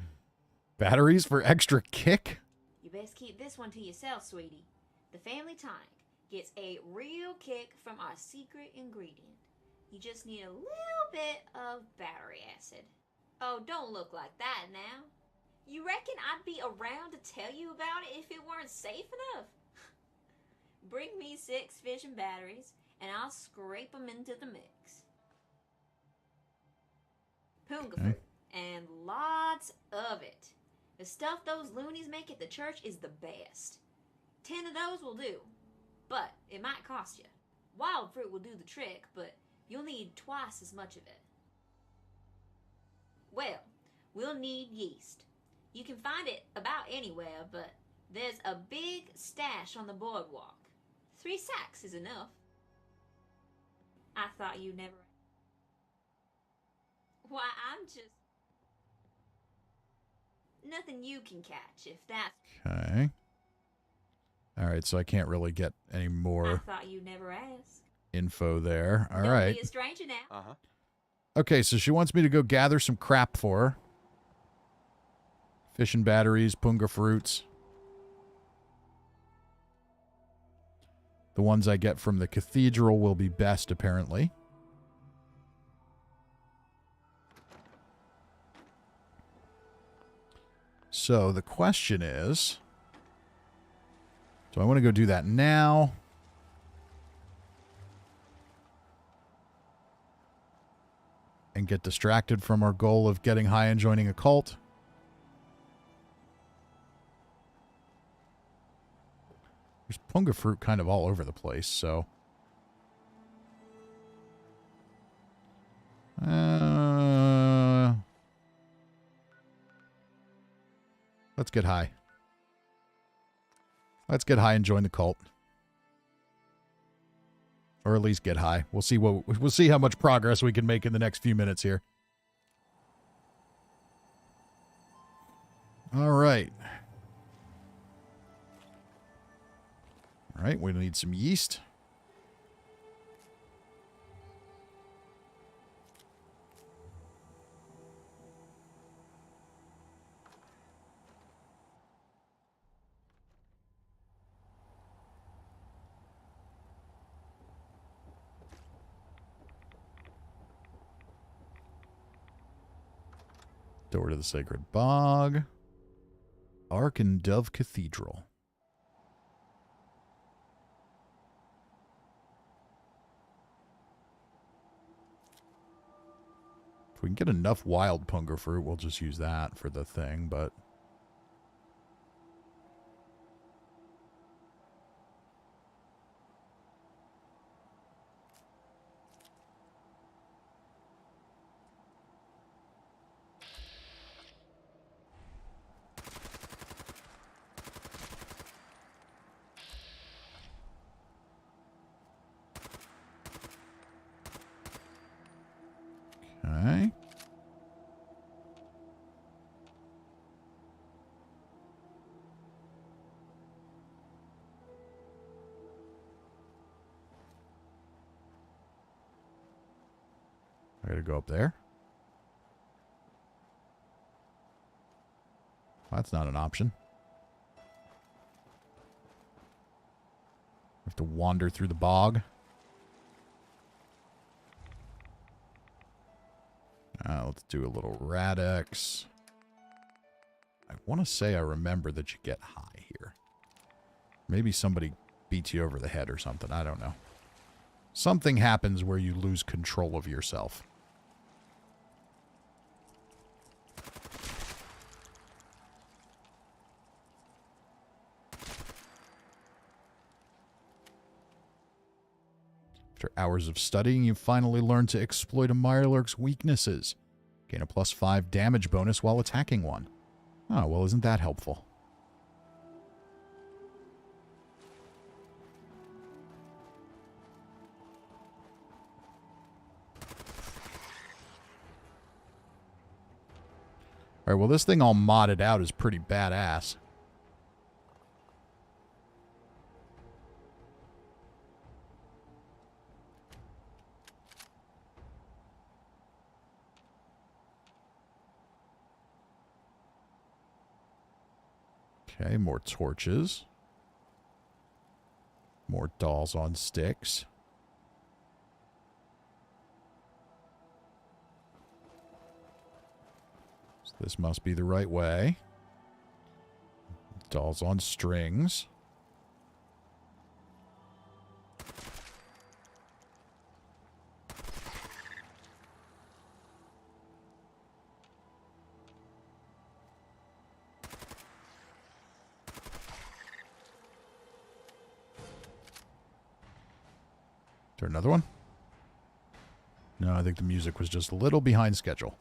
S1: Batteries for extra kick?
S3: You best keep this one to yourself, sweetie. The family tonic gets a real kick from our secret ingredient. You just need a little bit of battery acid. Oh, don't look like that now. You reckon I'd be around to tell you about it if it weren't safe enough? Bring me 6 fission batteries, and I'll scrape them into the mix. Punga fruit, and lots of it. The stuff those loonies make at the church is the best. 10 of those will do, but it might cost you. Wild fruit will do the trick, but you'll need twice as much of it. Well, we'll need yeast. You can find it about anywhere, but there's a big stash on the boardwalk. 3 sacks is enough. I thought you never... Why, I'm just... Nothing you can catch, if that's...
S1: Okay. All right, so I can't really get any
S3: I
S1: more.
S3: thought you never asked.
S1: info there. All
S3: Don't
S1: right.
S3: be a stranger now.
S5: Uh-huh.
S1: Okay, so she wants me to go gather some crap for her. Fission batteries, punga fruits. The ones I get from the Cathedral will be best, apparently. So the question is, do I want to go do that now? And get distracted from our goal of getting high and joining a cult? There's punga fruit kind of all over the place, so... let's get high. Let's get high and join the cult. Or at least get high. We'll see how much progress we can make in the next few minutes here. All right. All right, we need some yeast. Door to the Sacred Bog. Ark and Dove Cathedral. If we can get enough wild punga fruit, we'll just use that for the thing, but... Okay. I gotta go up there. That's not an option. I have to wander through the bog. Let's do a little Radix. I want to say I remember that you get high here. Maybe somebody beats you over the head or something. I don't know. Something happens where you lose control of yourself. After hours of studying, you finally learn to exploit a Mirelurk's weaknesses. Gain a +5 damage bonus while attacking one. Oh, well, isn't that helpful? Alright, well, this thing all modded out is pretty badass. Okay, more torches. More dolls on sticks. So this must be the right way. Dolls on strings. Is there another one? No, I think the music was just a little behind schedule.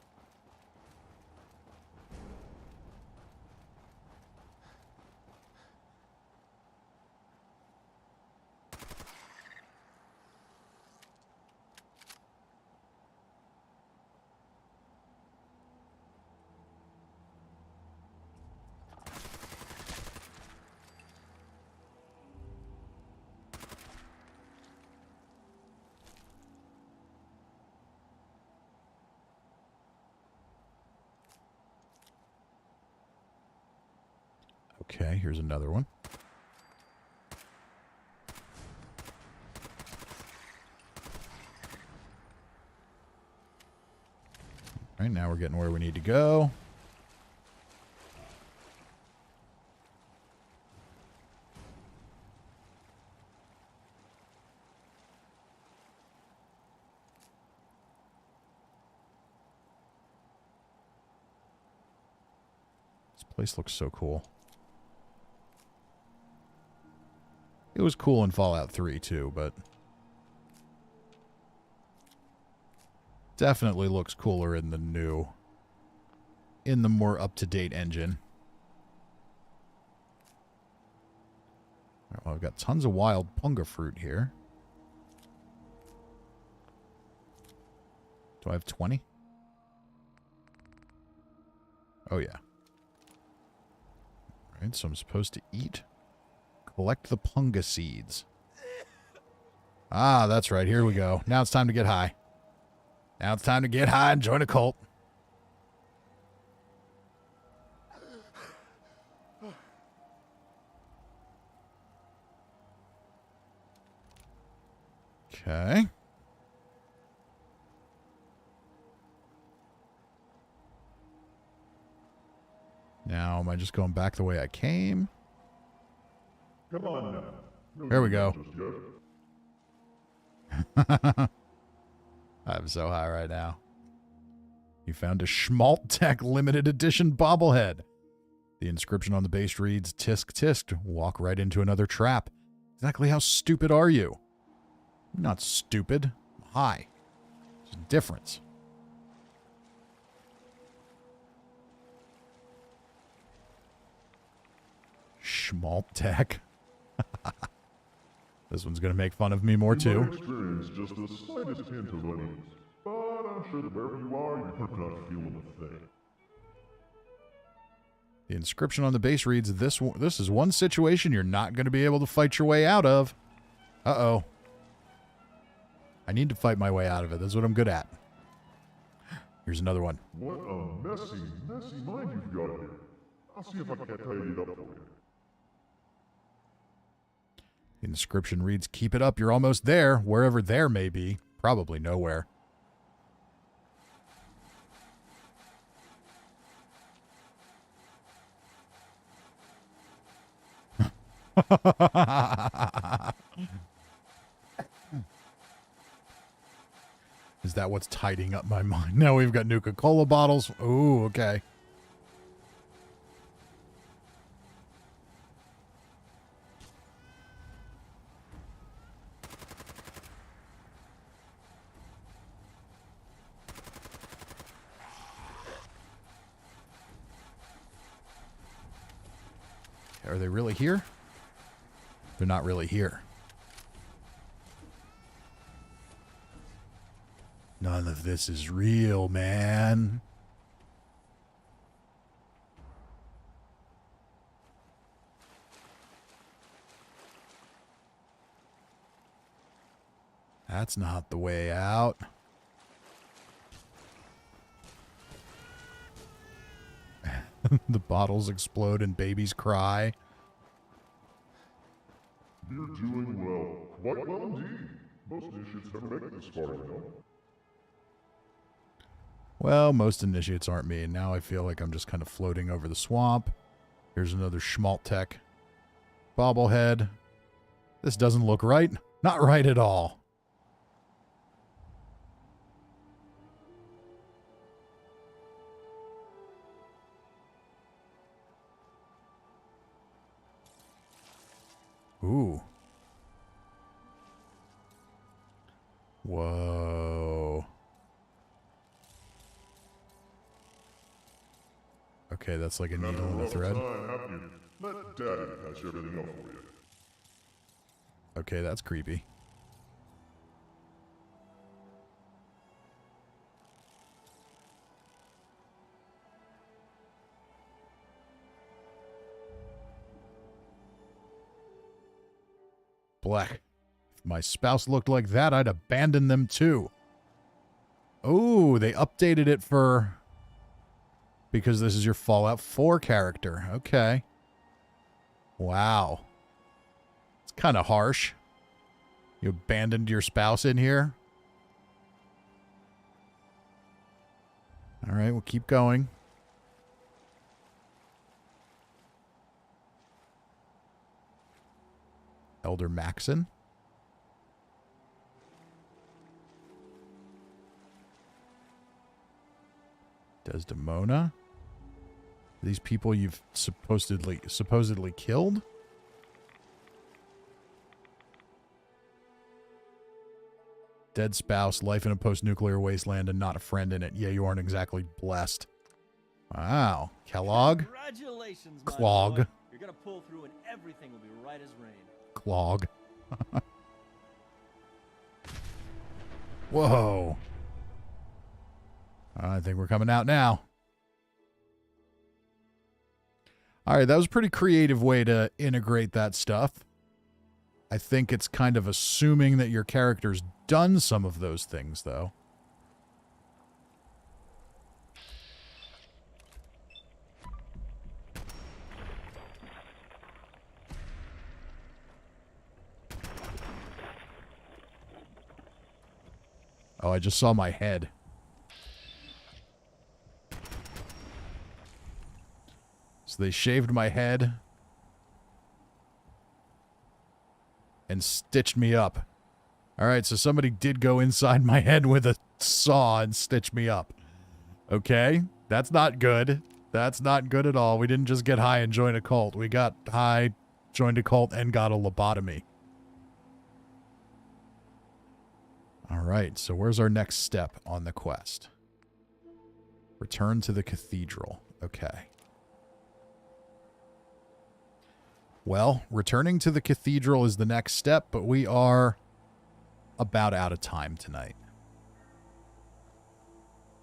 S1: Okay, here's another one. All right, now we're getting where we need to go. This place looks so cool. It was cool in Fallout 3 too, but definitely looks cooler in the more up-to-date engine. Well, I've got tons of wild punga fruit here. Do I have 20? Oh, yeah. All right, so I'm supposed to eat. Collect the punga seeds. Ah, that's right. Here we go. Now it's time to get high. Now it's time to get high and join a cult. Okay. Now, am I just going back the way I came?
S10: Come on now. No
S1: There we
S10: need
S1: go.
S10: just yet.
S1: I'm so high right now. You found a Schmaltech limited edition bobblehead. The inscription on the base reads, "Tisk tisk, walk right into another trap." Exactly how stupid are you? I'm not stupid. I'm high. There's a difference. Schmaltech. This one's going to make fun of me more,
S10: You might
S1: too.
S10: experience just the slightest hint of unease, but I'm sure that wherever you are, you're not feeling a thing.
S1: The inscription on the base reads, this is one situation you're not going to be able to fight your way out of. Uh-oh. I need to fight my way out of it. That's what I'm good at. Here's another one.
S10: What a messy, messy mind you've got here. I'll see if I can't tidy it up for you.
S1: The inscription reads, "Keep it up, you're almost there," wherever there may be. Probably nowhere. Is that what's tidying up my mind? Now we've got Nuka-Cola bottles. Ooh, okay. Are they really here? They're not really here. None of this is real, man. That's not the way out. The bottles explode and babies cry.
S10: You're doing well. Quite well indeed. Most initiates never make it this far, you know.
S1: Well, most initiates aren't me, and now I feel like I'm just kind of floating over the swamp. Here's another Schmaltech bobblehead. This doesn't look right. Not right at all. Ooh. Whoa. Okay, that's like a needle and a thread.
S10: Let Daddy patch everything up for you.
S1: Okay, that's creepy. Black. If my spouse looked like that, I'd abandon them too. Oh, they updated it for... Because this is your Fallout 4 character. Okay. Wow. It's kind of harsh. You abandoned your spouse in here? All right, we'll keep going. Elder Maxon. Desdemona. These people you've supposedly killed? Dead spouse, life in a post-nuclear wasteland, and not a friend in it. Yeah, you aren't exactly blessed. Wow. Kellogg?
S2: Congratulations, my
S1: Clog.
S2: boy. You're gonna pull through and everything will be right as rain.
S1: Clog. Whoa. I think we're coming out now. All right, that was a pretty creative way to integrate that stuff. I think it's kind of assuming that your character's done some of those things, though. Oh, I just saw my head. So they shaved my head and stitched me up. All right, so somebody did go inside my head with a saw and stitch me up. Okay, that's not good. That's not good at all. We didn't just get high and join a cult. We got high, joined a cult, and got a lobotomy. All right, so where's our next step on the quest? Return to the cathedral. Okay. Well, returning to the cathedral is the next step, but we are about out of time tonight.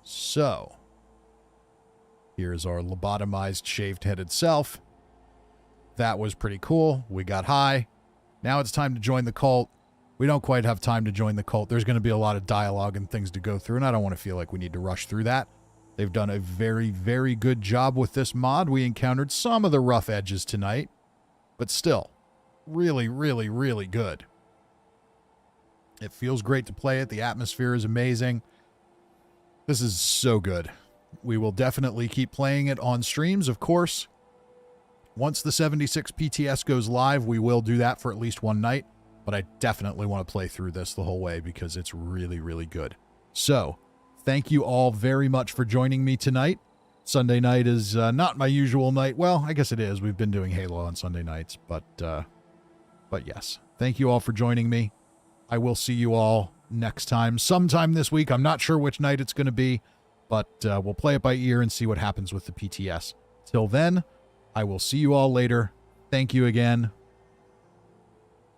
S1: So, here's our lobotomized, shaved-headed self. That was pretty cool. We got high. Now it's time to join the cult. We don't quite have time to join the cult. There's going to be a lot of dialogue and things to go through, and I don't want to feel like we need to rush through that. They've done a very, very good job with this mod. We encountered some of the rough edges tonight, but still, really, really, really good. It feels great to play it. The atmosphere is amazing. This is so good. We will definitely keep playing it on streams, of course. Once the 76 PTS goes live, we will do that for at least one night. But I definitely want to play through this the whole way because it's really, really good. So, thank you all very much for joining me tonight. Sunday night is not my usual night. Well, I guess it is. We've been doing Halo on Sunday nights. But yes, thank you all for joining me. I will see you all next time. Sometime this week. I'm not sure which night it's going to be. But we'll play it by ear and see what happens with the PTS. Till then, I will see you all later. Thank you again.